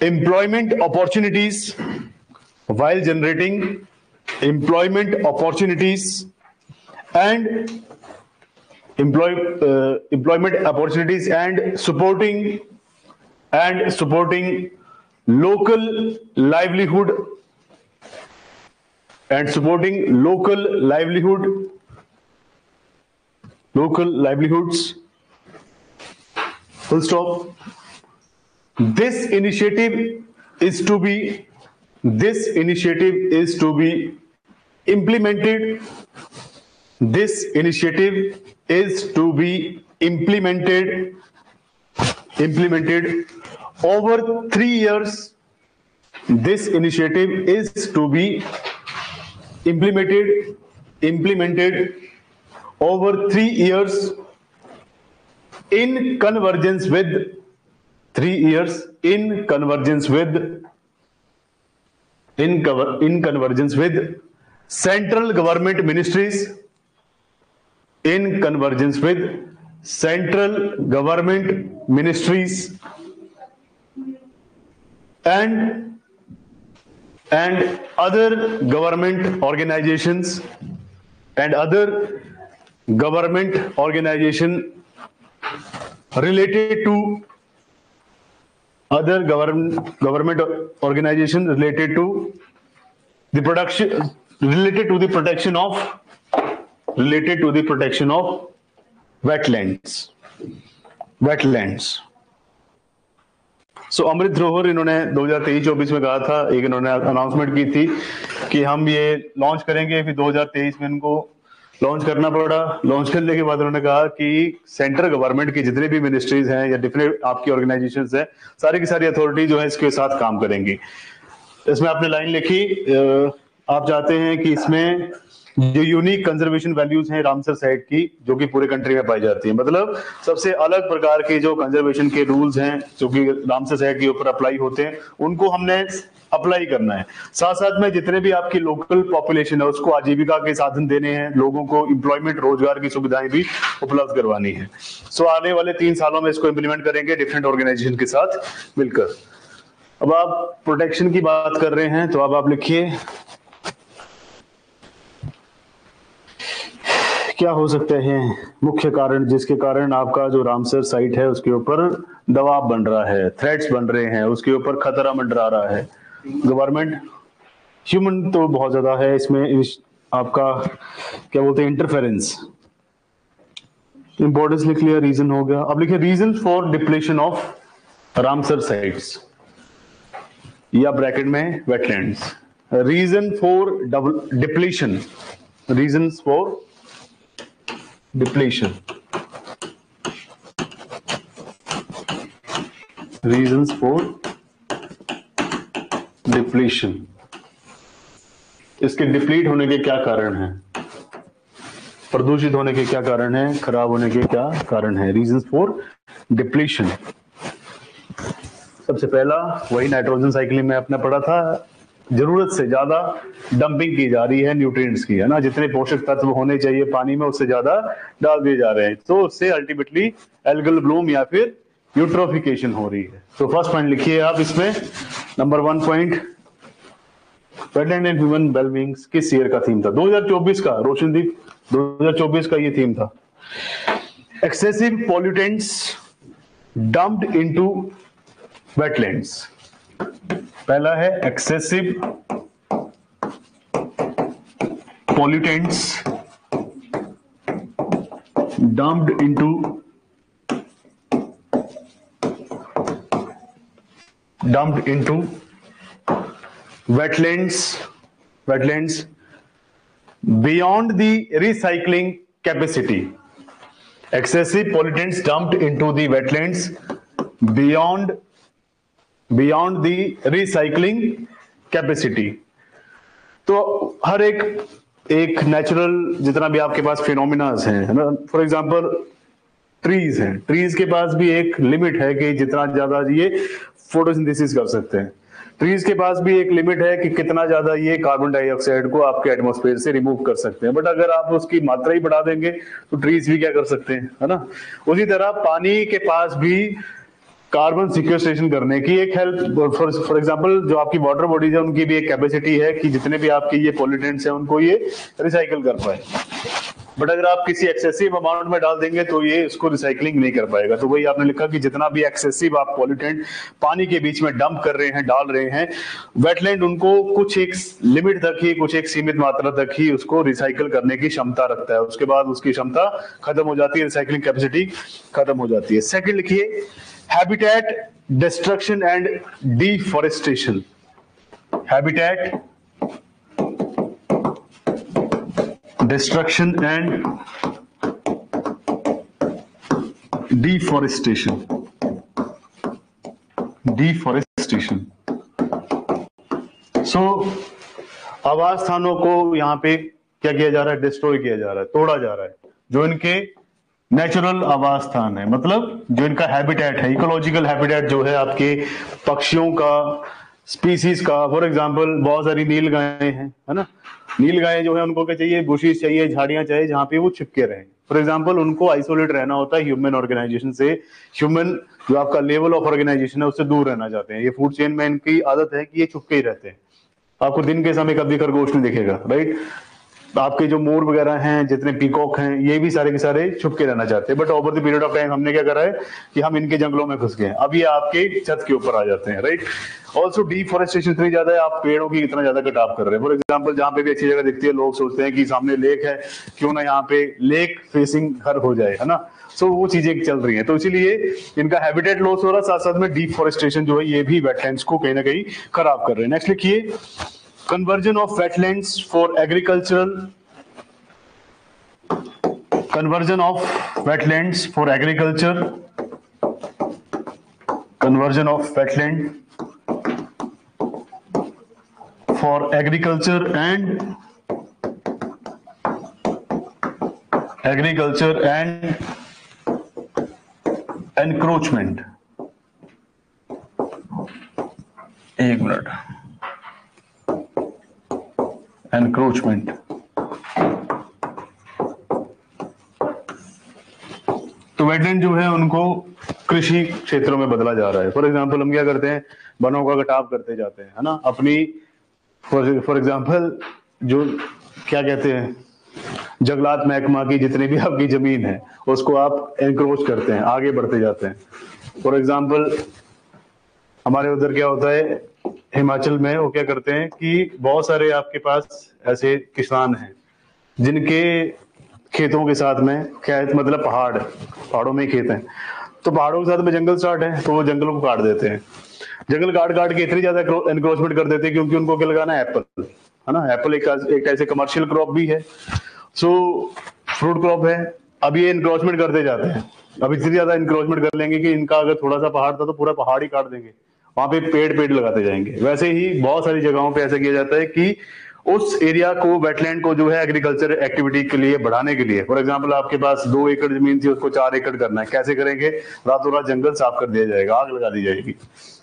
employment opportunities, and supporting local livelihoods. Full stop. This initiative is to be implemented. This initiative is to be implemented over 3 years. This initiative is to be implemented over 3 years in convergence with 3 years in convergence with central government ministries, and other government organization related to other government organization related to the protection of wetlands. सो अमृत धरोहर इन्होंने 2023-24 में कहा था, एक इन्होंने announcement की थी कि हम ये लॉन्च करेंगे, फिर 2023 में इनको लॉन्च करना पड़ा। लॉन्च करने के बाद उन्होंने कहा कि सेंट्रल गवर्नमेंट की जितने भी मिनिस्ट्रीज हैं या डिफरेंट आपकी ऑर्गेनाइजेशंस हैं, सारी की सारी अथॉरिटी जो है इसके साथ काम करेंगी। इसमें आपने लाइन लिखी, आप चाहते हैं कि इसमें जो यूनिक कंजर्वेशन वैल्यूज हैं रामसर साइट की, जो कि पूरे कंट्री में पाई जाती है, मतलब सबसे अलग प्रकार के जो कंजर्वेशन के रूल्स हैं जो कि रामसर साइट के ऊपर अप्लाई होते हैं, उनको हमने अप्लाई करना है। साथ साथ में जितने भी आपकी लोकल पॉपुलेशन है उसको आजीविका के साधन देने हैं, लोगों को एम्प्लॉयमेंट रोजगार की सुविधाएं भी उपलब्ध करवानी है। सो आने वाले 3 सालों में इसको इम्प्लीमेंट करेंगे डिफरेंट ऑर्गेनाइजेशन के साथ मिलकर। अब आप प्रोटेक्शन की बात कर रहे हैं, तो अब आप लिखिए क्या हो सकते हैं मुख्य कारण जिसके कारण आपका जो रामसर साइट है उसके ऊपर दबाव बन रहा है, थ्रेट्स बन रहे हैं, उसके ऊपर खतरा मंडरा रहा है। गवर्नमेंट, ह्यूमन तो बहुत ज्यादा है इसमें, आपका क्या बोलते हैं इंटरफेरेंस, इंपॉर्टेंस लिख लिया, रीजन हो गया। अब लिखिए reason for depletion of Ramsar sites या ब्रैकेट में wetlands. Reason for depletion, reasons for depletion, reasons for depletion. इसके डिप्लीट होने के क्या कारण हैं, प्रदूषित होने के क्या कारण हैं, खराब होने के क्या कारण हैं। रीजंस फॉर डिप्लीशन, सबसे पहला वही नाइट्रोजन साइकिलिंग में आपने पढ़ा था, जरूरत से ज्यादा डंपिंग की जा रही है न्यूट्रिएंट्स की, है ना, जितने पोषक तत्व होने चाहिए पानी में उससे ज्यादा डाल दिए जा रहे हैं, तो उससे अल्टीमेटली एल्गल ब्लूम या फिर यूट्रोफिकेशन हो रही है। तो फर्स्ट पॉइंट लिखिए आप इसमें, number 1 point, wetland and human wellbeing किस ईयर का थीम था? 2024 का, रोशनदीप 2024 का ये थीम था। Excessive pollutants dumped into wetlands. पहला है excessive pollutants dumped into wetlands beyond the recycling capacity. Excessive pollutants dumped into the wetlands beyond the recycling capacity. तो हर एक नेचुरल जितना भी आपके पास फिनोमिनास हैं, ना, फॉर एग्जांपल ट्रीज हैं, ट्रीज के पास भी एक लिमिट है कि जितना ज्यादा ये फोटोसिंथेसिस कर सकते हैं। ट्रीज के पास भी एक लिमिट है कि कितना ज्यादा ये कार्बन डाइऑक्साइड को आपके एटमॉस्फेयर से रिमूव कर सकते हैं। बट अगर आप उसकी मात्रा ही बढ़ा देंगे तो ट्रीज भी क्या कर सकते हैं, है ना। उसी तरह पानी के पास भी कार्बन सिक्वेस्ट्रेशन करने की एक हेल्प, फॉर एग्जांपल जो आपकी वाटर बॉडीज है उनकी भी एक कैपेसिटी है कि जितने भी आपके ये पॉल्यूटेंट्स हैं उनको ये रिसाइकिल कर पाए। बट अगर आप किसी एक्सेसिव अमाउंट में डाल देंगे तो ये इसको रिसाइकलिंग नहीं कर पाएगा। तो वही आपने लिखा कि जितना भी एक्सेसिव आप पॉल्यूटेंट पानी के बीच में डंप कर रहे हैं, डाल रहे हैं, वेटलैंड उनको कुछ एक लिमिट तक ही, कुछ एक सीमित मात्रा तक ही उसको रिसाइकिल करने की क्षमता रखता है। उसके बाद उसकी क्षमता खत्म हो जाती है, रिसाइकलिंग कैपेसिटी खत्म हो जाती है। सेकंड लिखिए, habitat destruction and deforestation. Habitat destruction and deforestation. So आवास स्थानों को यहाँ पे क्या किया जा रहा है, डिस्ट्रॉय किया जा रहा है, तोड़ा जा रहा है। जो इनके नेचुरल आवास स्थान है, मतलब जो इनका हैबिटेट है, इकोलॉजिकल हैबिटेट जो है आपके पक्षियों का, स्पीसीज का। फॉर एग्जांपल बहुत सारी नील गायें हैं, है ना, नील गायें जो है उनको क्या चाहिए, बुशेस चाहिए, झाड़ियां चाहिए जहां पे वो छिपके रहें। फॉर एग्जांपल उनको आइसोलेट रहना होता है ह्यूमन ऑर्गेनाइजेशन से। ह्यूमन जो आपका लेवल ऑफ ऑर्गेनाइजेशन है उससे दूर रहना चाहते हैं। ये फूड चेन में इनकी आदत है कि ये छुपके ही रहते हैं। आपको दिन के समय कभी खरगोश नहीं दिखेगा, राइट। आपके जो मोर वगैरह हैं, जितने पीकॉक हैं, ये भी सारे के सारे छुप के रहना चाहते हैं, but over the period of time हमने क्या करा है कि हम इनके जंगलों में घुस गए, अब ये आपके छत के ऊपर आ जाते हैं, राइट। ऑल्सो डिफॉरेस्टेशन इतनी ज्यादा है, आप पेड़ों की इतना ज्यादा कटाव कर रहे हैं। फॉर एग्जाम्पल जहाँ पे भी अच्छी जगह दिखती है, लोग सोचते हैं कि सामने लेक है, क्यों ना यहाँ पे लेक फेसिंग घर हो जाए, है ना। सो वो चीजें चल रही हैं, तो इसीलिए इनका हैबिटेट लॉस हो रहा है, साथ साथ में डिफॉरेस्टेशन जो है ये भी वेटलैंड्स को कहीं ना कहीं खराब कर रहे हैं। नेक्स्ट लिखिए, conversion of wetlands for agricultural, conversion of wetlands for agriculture, conversion of wetland for agriculture and encroachment। एक मिनट, encroachment। तो वेटलैंड जो है उनको कृषि क्षेत्रों में बदला जा रहा है। फॉर एग्जांपल हम क्या करते हैं, वनों का कटाव करते जाते हैं, है ना। अपनी फॉर एग्जांपल जो क्या कहते हैं, जंगलात महकमा की जितनी भी आपकी जमीन है उसको आप एनक्रोच करते हैं, आगे बढ़ते जाते हैं। फॉर एग्जांपल हमारे उधर क्या होता है, हिमाचल में वो क्या करते हैं कि बहुत सारे आपके पास ऐसे किसान हैं जिनके खेतों के साथ में, खेत मतलब पहाड़ों में खेत हैं, तो पहाड़ों के साथ में जंगल स्टार्ट है, तो वो जंगलों को काट देते हैं। जंगल काट काट के इतनी ज्यादा एनक्रोचमेंट कर देते हैं क्योंकि उनको क्या लगाना है, एप्पल, है ना। एप्पल एक ऐसे कमर्शियल क्रॉप भी है, सो फ्रूट क्रॉप है। अब ये एनक्रोचमेंट करते जाते हैं, अब इतनी ज्यादा एनक्रोचमेंट कर लेंगे कि इनका अगर थोड़ा सा पहाड़ था तो पूरा पहाड़ ही काट देंगे, वहां पे पेड़ लगाते जाएंगे। वैसे ही बहुत सारी जगहों पे ऐसा किया जाता है कि उस एरिया को, वेटलैंड को जो है एग्रीकल्चर एक्टिविटी के लिए बढ़ाने के लिए, फॉर एग्जांपल आपके पास 2 एकड़ जमीन थी, उसको 4 एकड़ करना है, कैसे करेंगे, रातों रात जंगल साफ कर दिया जाएगा, आग लगा दी जाएगी,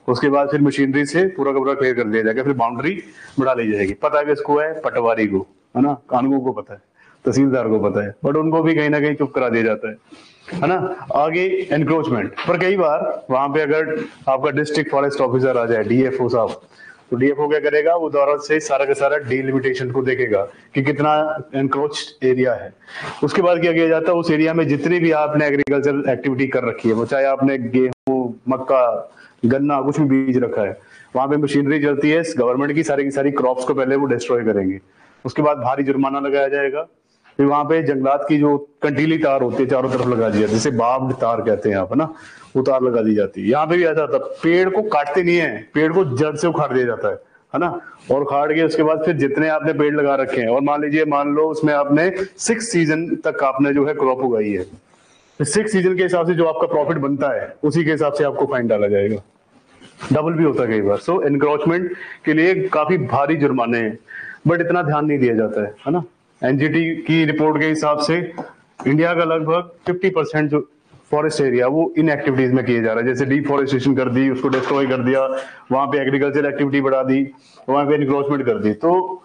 उसके बाद फिर मशीनरी से पूरा का पूरा क्लियर कर दिया जाएगा, फिर बाउंड्री बढ़ा ली जाएगी। पता है किसको है, पटवारी को, है ना, कानून को पता है, तहसीलदार को पता है, बट उनको भी कहीं ना कहीं चुप करा दिया जाता है ना। आगे एनक्रोचमेंट पर कई बार वहां पे अगर आपका डिस्ट्रिक्ट फॉरेस्ट ऑफिसर आ जाए, डीएफओ साहब, तो डीएफओ क्या करेगा, वो दौरा से सारा का सारा डिलिमिटेशन को देखेगा कि कितना एनक्रोच्ड एरिया है। उसके बाद क्या किया जाता है, उस एरिया में जितनी भी आपने एग्रीकल्चर एक्टिविटी कर रखी है, वो चाहे आपने गेहूं, मक्का, गन्ना कुछ भी बीज रखा है, वहां पे मशीनरी चलती है गवर्नमेंट की सारी क्रॉप्स को पहले वो डिस्ट्रॉय करेंगे। उसके बाद भारी जुर्माना लगाया जाएगा। फिर वहां पे जंगलात की जो कंटीली तार होती है चारों तरफ लगा दी जाती है, जिसे बाब्ड तार कहते हैं आप, है ना, वो तार लगा दी जाती है। यहाँ पे भी ऐसा होता है, पेड़ को काटते नहीं है, पेड़ को जड़ से उखाड़ दिया जाता है ना, और उखाड़ के उसके बाद फिर जितने आपने पेड़ लगा रखे हैं, और मान लो उसमें आपने 6 सीजन तक आपने जो है क्रॉप उगाई है, 6 सीजन के हिसाब से जो आपका प्रॉफिट बनता है उसी के हिसाब से आपको फाइन डाला जाएगा। डबल भी होता है कई बार। सो एनक्रोचमेंट के लिए काफी भारी जुर्माने हैं, बट इतना ध्यान नहीं दिया जाता है ना। एनजीटी की रिपोर्ट के हिसाब से इंडिया का लगभग 50% जो फॉरेस्ट एरिया वो इन एक्टिविटीज में किए जा रहा है, जैसे डिफॉरेस्टेशन कर दी, उसको डिस्ट्रॉय कर दिया, वहां पे एग्रीकल्चर एक्टिविटी बढ़ा दी, वहां पे एनक्रोचमेंट कर दी, तो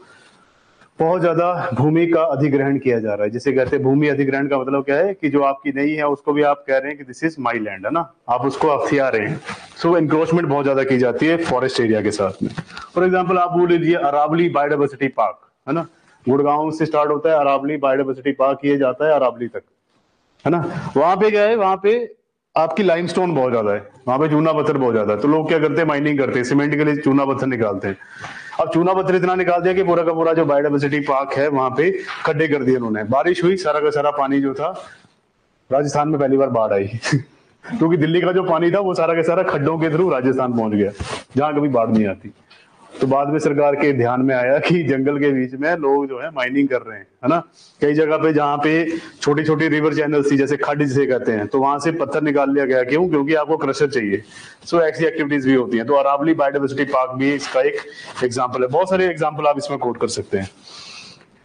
बहुत ज्यादा भूमि का अधिग्रहण किया जा रहा है। जिसे कहते हैं भूमि अधिग्रहण का मतलब क्या है कि जो आपकी नहीं है उसको भी आप कह रहे हैं कि दिस इज माई लैंड, है ना, आप उसको अख्तियार रहे हैं। सो एनक्रोचमेंट बहुत ज्यादा की जाती है फॉरेस्ट एरिया के साथ में। फॉर एग्जाम्पल आप बोल लीजिए अरावली बायोडाइवर्सिटी पार्क, है ना, गुड़गांव से स्टार्ट होता है, अरावली बायोडाइवर्सिटी पार्क किए जाता है अरावली तक, है ना। वहां पे क्या है, वहां पे आपकी लाइमस्टोन बहुत ज्यादा है, वहां पे चूना पत्थर बहुत ज्यादा है, तो लोग क्या करते हैं, माइनिंग करते हैं, सीमेंट के लिए चूना पत्थर निकालते हैं। अब चूना पत्थर इतना निकाल दिया कि पूरा का पूरा जो बायोडाइवर्सिटी पार्क है वहां पे खड्डे कर दिए उन्होंने। बारिश हुई, सारा का सारा पानी जो था, राजस्थान में पहली बार बाढ़ आई क्योंकि दिल्ली का जो पानी था वो सारा का सारा खड्डों के थ्रू राजस्थान पहुंच गया, जहां कभी बाढ़ नहीं आती। तो बाद में सरकार के ध्यान में आया कि जंगल के बीच में लोग जो है माइनिंग कर रहे हैं, है ना। कई जगह पे जहाँ पे छोटी छोटी रिवर चैनल थी, जैसे खड्ड जिसे कहते हैं, तो वहां से पत्थर निकाल लिया गया। क्यों? क्योंकि आपको क्रशर चाहिए। सो ऐसी एक्टिविटीज भी होती हैं। तो अरावली बायोडाइवर्सिटी पार्क भी इसका एक एग्जाम्पल है। बहुत सारे एग्जाम्पल आप इसमें कोट कर सकते हैं।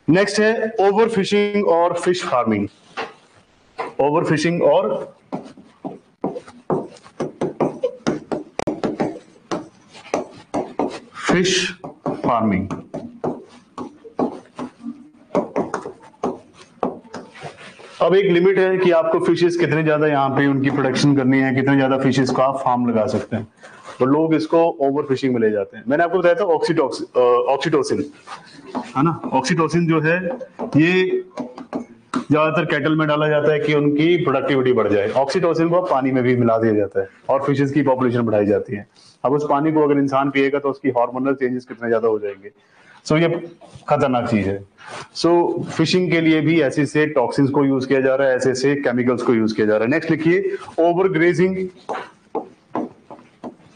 नेक्स्ट है ओवर फिशिंग और फिश फार्मिंग। ओवर फिशिंग और फिश फार्मिंग। अब एक लिमिट है कि आपको फिशेस कितने ज्यादा यहाँ पे उनकी प्रोडक्शन करनी है, कितने ज्यादा फिशेस का आप फार्म लगा सकते हैं। पर लोग इसको ओवर फिशिंग में ले जाते हैं। मैंने आपको बताया था ऑक्सीटोसिन, है ना। ऑक्सीटोसिन जो है ये ज्यादातर कैटल में डाला जाता है कि उनकी प्रोडक्टिविटी बढ़ जाए। ऑक्सीटोसिन को पानी में भी मिला दिया जाता है और फिशेस की पॉपुलेशन बढ़ाई जाती है। अब उस पानी को अगर इंसान पिएगा तो उसकी हार्मोनल चेंजेस कितने ज्यादा हो जाएंगे। सो ये खतरनाक चीज है। सो फिशिंग के लिए भी ऐसे से टॉक्सिन्स को यूज किया जा रहा है, ऐसे से केमिकल्स को यूज किया जा रहा है। नेक्स्ट लिखिए over grazing.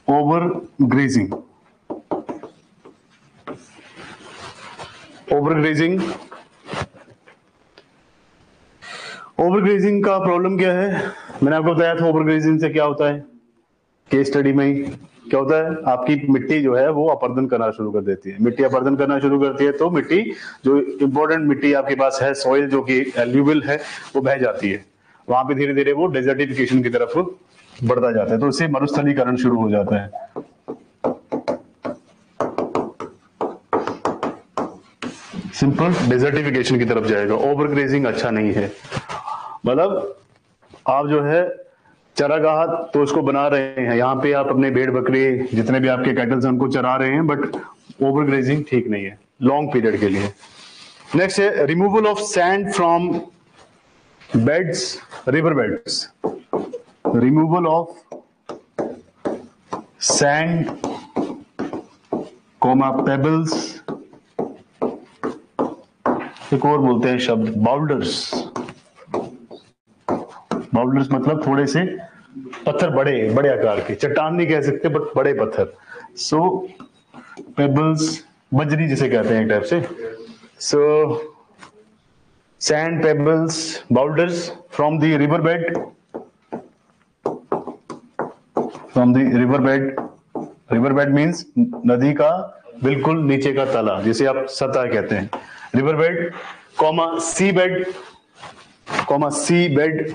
Over grazing, over grazing, over grazing का प्रॉब्लम क्या है? मैंने आपको बताया था ओवर ग्रेजिंग से क्या होता है, केस स्टडी में ही क्या होता है, आपकी मिट्टी जो है वो अपर्दन करना शुरू कर देती है। मिट्टी अपर्दन करना शुरू करती है तो मिट्टी जो इंपॉर्टेंट मिट्टी आपके पास है, सॉइल जो कि एल्यूवियल है, वो बह जाती है। वहां पे धीरे धीरे वो डेजर्टिफिकेशन की तरफ बढ़ता जाता है, तो इससे मरुस्थलीकरण शुरू हो जाता है। सिंपल डेजर्टिफिकेशन की तरफ जाएगा। ओवर ग्रेजिंग अच्छा नहीं है। मतलब आप जो है चरागाह तो उसको बना रहे हैं, यहाँ पे आप अपने भेड़ बकरी जितने भी आपके कैटल्स हैं उनको चरा रहे हैं, बट ओवर ग्रेजिंग ठीक नहीं है लॉन्ग पीरियड के लिए। नेक्स्ट है removal of sand from beds, river beds. Removal of sand comma pebbles, एक और बोलते हैं शब्द बाउल्डर्स। बाउल्डर्स मतलब थोड़े से पत्थर, बड़े बड़े आकार के, चट्टान नहीं कह सकते बट बड़े पत्थर। सो पेबल्स, बजरी जिसे कहते हैं एक टाइप से। So sand, pebbles, boulders from the river bed, from the river bed. River bed means नदी का बिल्कुल नीचे का तला, जिसे आप सतह कहते हैं। River bed comma sea bed, comma sea bed,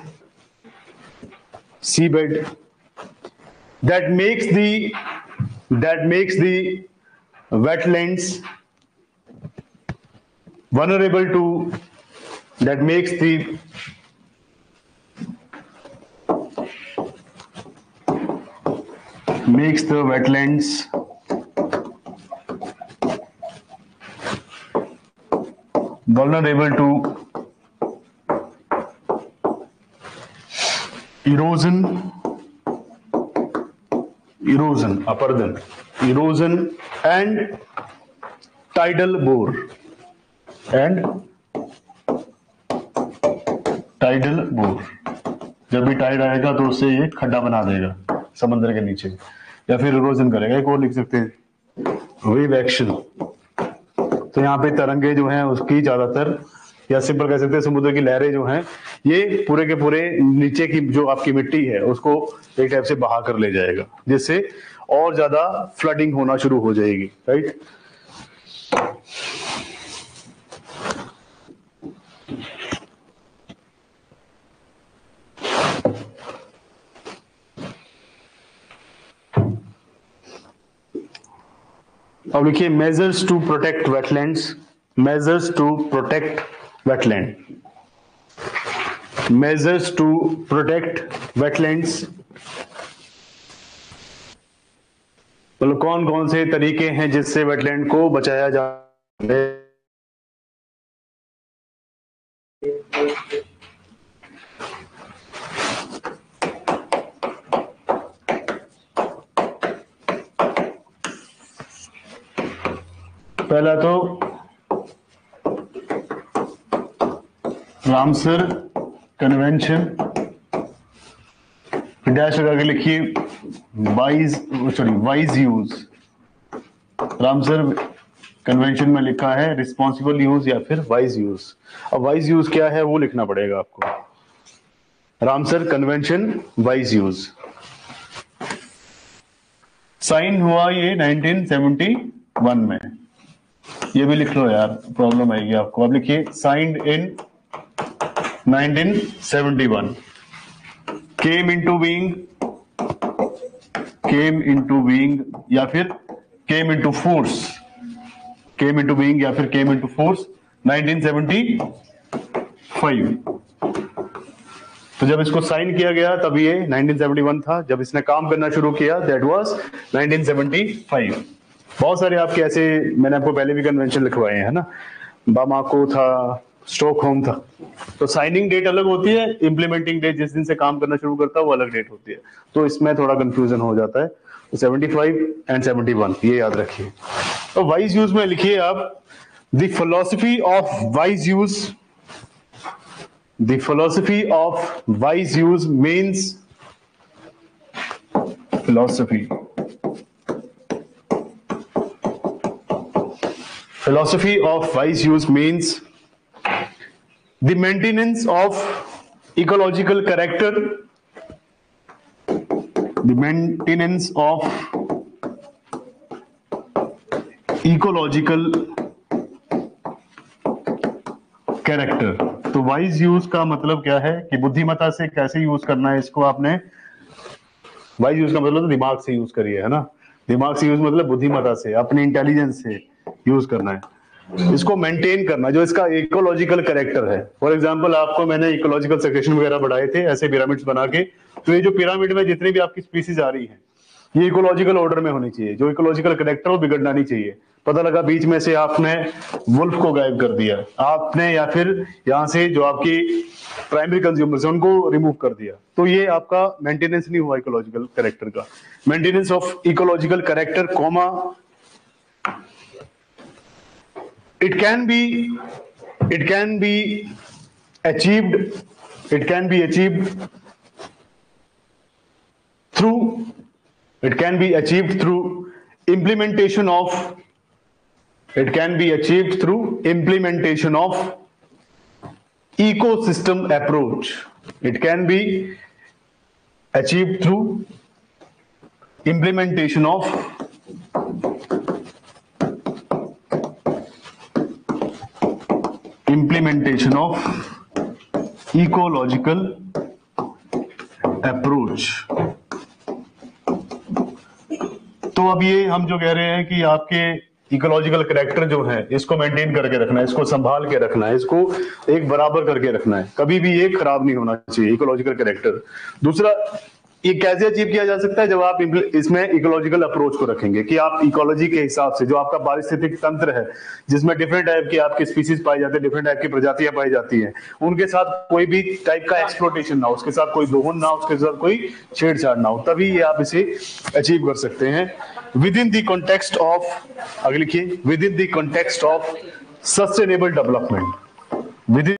seabed that makes the wetlands vulnerable to, that makes the wetlands vulnerable to erosion, अपर्दन, erosion and tidal bore, जब भी टाइड आएगा तो उससे ये खड्डा बना देगा समंदर के नीचे, या फिर इरोजन करेगा। एक और लिख सकते हैं वेव एक्शन। तो यहाँ पे तरंगे जो हैं उसकी ज्यादातर, या सिंपल कह सकते हैं समुद्र की लहरें जो हैं, ये पूरे के पूरे नीचे की जो आपकी मिट्टी है उसको एक टाइप से बहा कर ले जाएगा, जिससे और ज्यादा फ्लडिंग होना शुरू हो जाएगी, राइट। अब लिखिए measures to protect wetlands, measures to protect wetland, measures to protect wetlands। मतलब कौन कौन से तरीके हैं जिससे वेटलैंड को बचाया जा सकता है। पहला तो रामसर कन्वेंशन, डैश लगा के लिखिए वाइज यूज। रामसर कन्वेंशन में लिखा है रिस्पॉन्सिबल यूज या फिर वाइज यूज। अब वाइज यूज क्या है वो लिखना पड़ेगा आपको। Ramsar convention wise use sign हुआ ये 1971 में, ये भी लिख लो यार, प्रॉब्लम आएगी आपको। अब लिखिए signed in 1971, came into being या फिर came into force, came into being या फिर came into force 1975। तो जब इसको साइन किया गया तब ये 1971 था, जब इसने काम करना शुरू किया दैट वाज 1975। बहुत सारे आपके ऐसे, मैंने आपको पहले भी कन्वेंशन लिखवाए हैं ना, बामाको था, स्टॉकहोम था। तो साइनिंग डेट अलग होती है, इंप्लीमेंटिंग डेट जिस दिन से काम करना शुरू करता है वो अलग डेट होती है, तो इसमें थोड़ा कंफ्यूजन हो जाता है। तो 75 एंड 71 ये याद रखिए। तो वाइज यूज में लिखिए आप the philosophy of wise use. The philosophy of wise use means philosophy. Philosophy of wise use means the maintenance of ecological character, the maintenance of ecological character। तो वाइज यूज का मतलब क्या है कि बुद्धिमत्ता से कैसे यूज करना है इसको आपने, वाइज यूज का मतलब तो दिमाग से यूज करिए, है ना। दिमाग से यूज मतलब बुद्धिमत्ता से, अपने इंटेलिजेंस से यूज करना है, इसको मेंटेन करना, जो इसका इकोलॉजिकल कैरेक्टर है। फॉर एग्जांपल आपको मैंने इकोलॉजिकल सक्सेशन वगैरह बढ़ाए थे ऐसे पिरामिड्स बना के, तो ये जो पिरामिड में जितनी भी आपकी स्पीसीज आ रही है ये इकोलॉजिकल ऑर्डर में होनी चाहिए, जो इकोलॉजिकल कैरेक्टर वो बिगड़ना नहीं चाहिए। पता लगा बीच में से आपने वुल्फ को गायब कर दिया आपने, या फिर यहां से जो आपकी प्राइमरी कंज्यूमर्स है उनको रिमूव कर दिया, तो ये आपका मेंटेनेंस नहीं हुआ इकोलॉजिकल कैरेक्टर का। Maintenance of ecological character comma it can be achieved through implementation of ecosystem approach. It can be achieved through implementation of ecological approach। तो अब ये हम जो कह रहे हैं कि आपके इकोलॉजिकल कैरेक्टर जो है इसको मेंटेन करके रखना है, इसको संभाल के रखना है, इसको एक बराबर करके रखना है, कभी भी ये खराब नहीं होना चाहिए इकोलॉजिकल कैरेक्टर। दूसरा, ये कैसे अचीव किया जा सकता है, जब आप इसमें इकोलॉजिकल अप्रोच को रखेंगे कि आप इकोलॉजी के हिसाब से जो आपका पारिस्थितिक तंत्र है जिसमें डिफरेंट टाइप के आपके स्पीसीज पाए जाते हैं, डिफरेंट टाइप की प्रजातियां पाई जाती हैं, उनके साथ कोई भी टाइप का एक्सप्लोटेशन ना हो, उसके साथ कोई दोहन ना हो, उसके साथ कोई छेड़छाड़ ना हो, तभी ये आप इसे अचीव कर सकते हैं with in the context of, आगे लिखिए, with in the context of sustainable development, with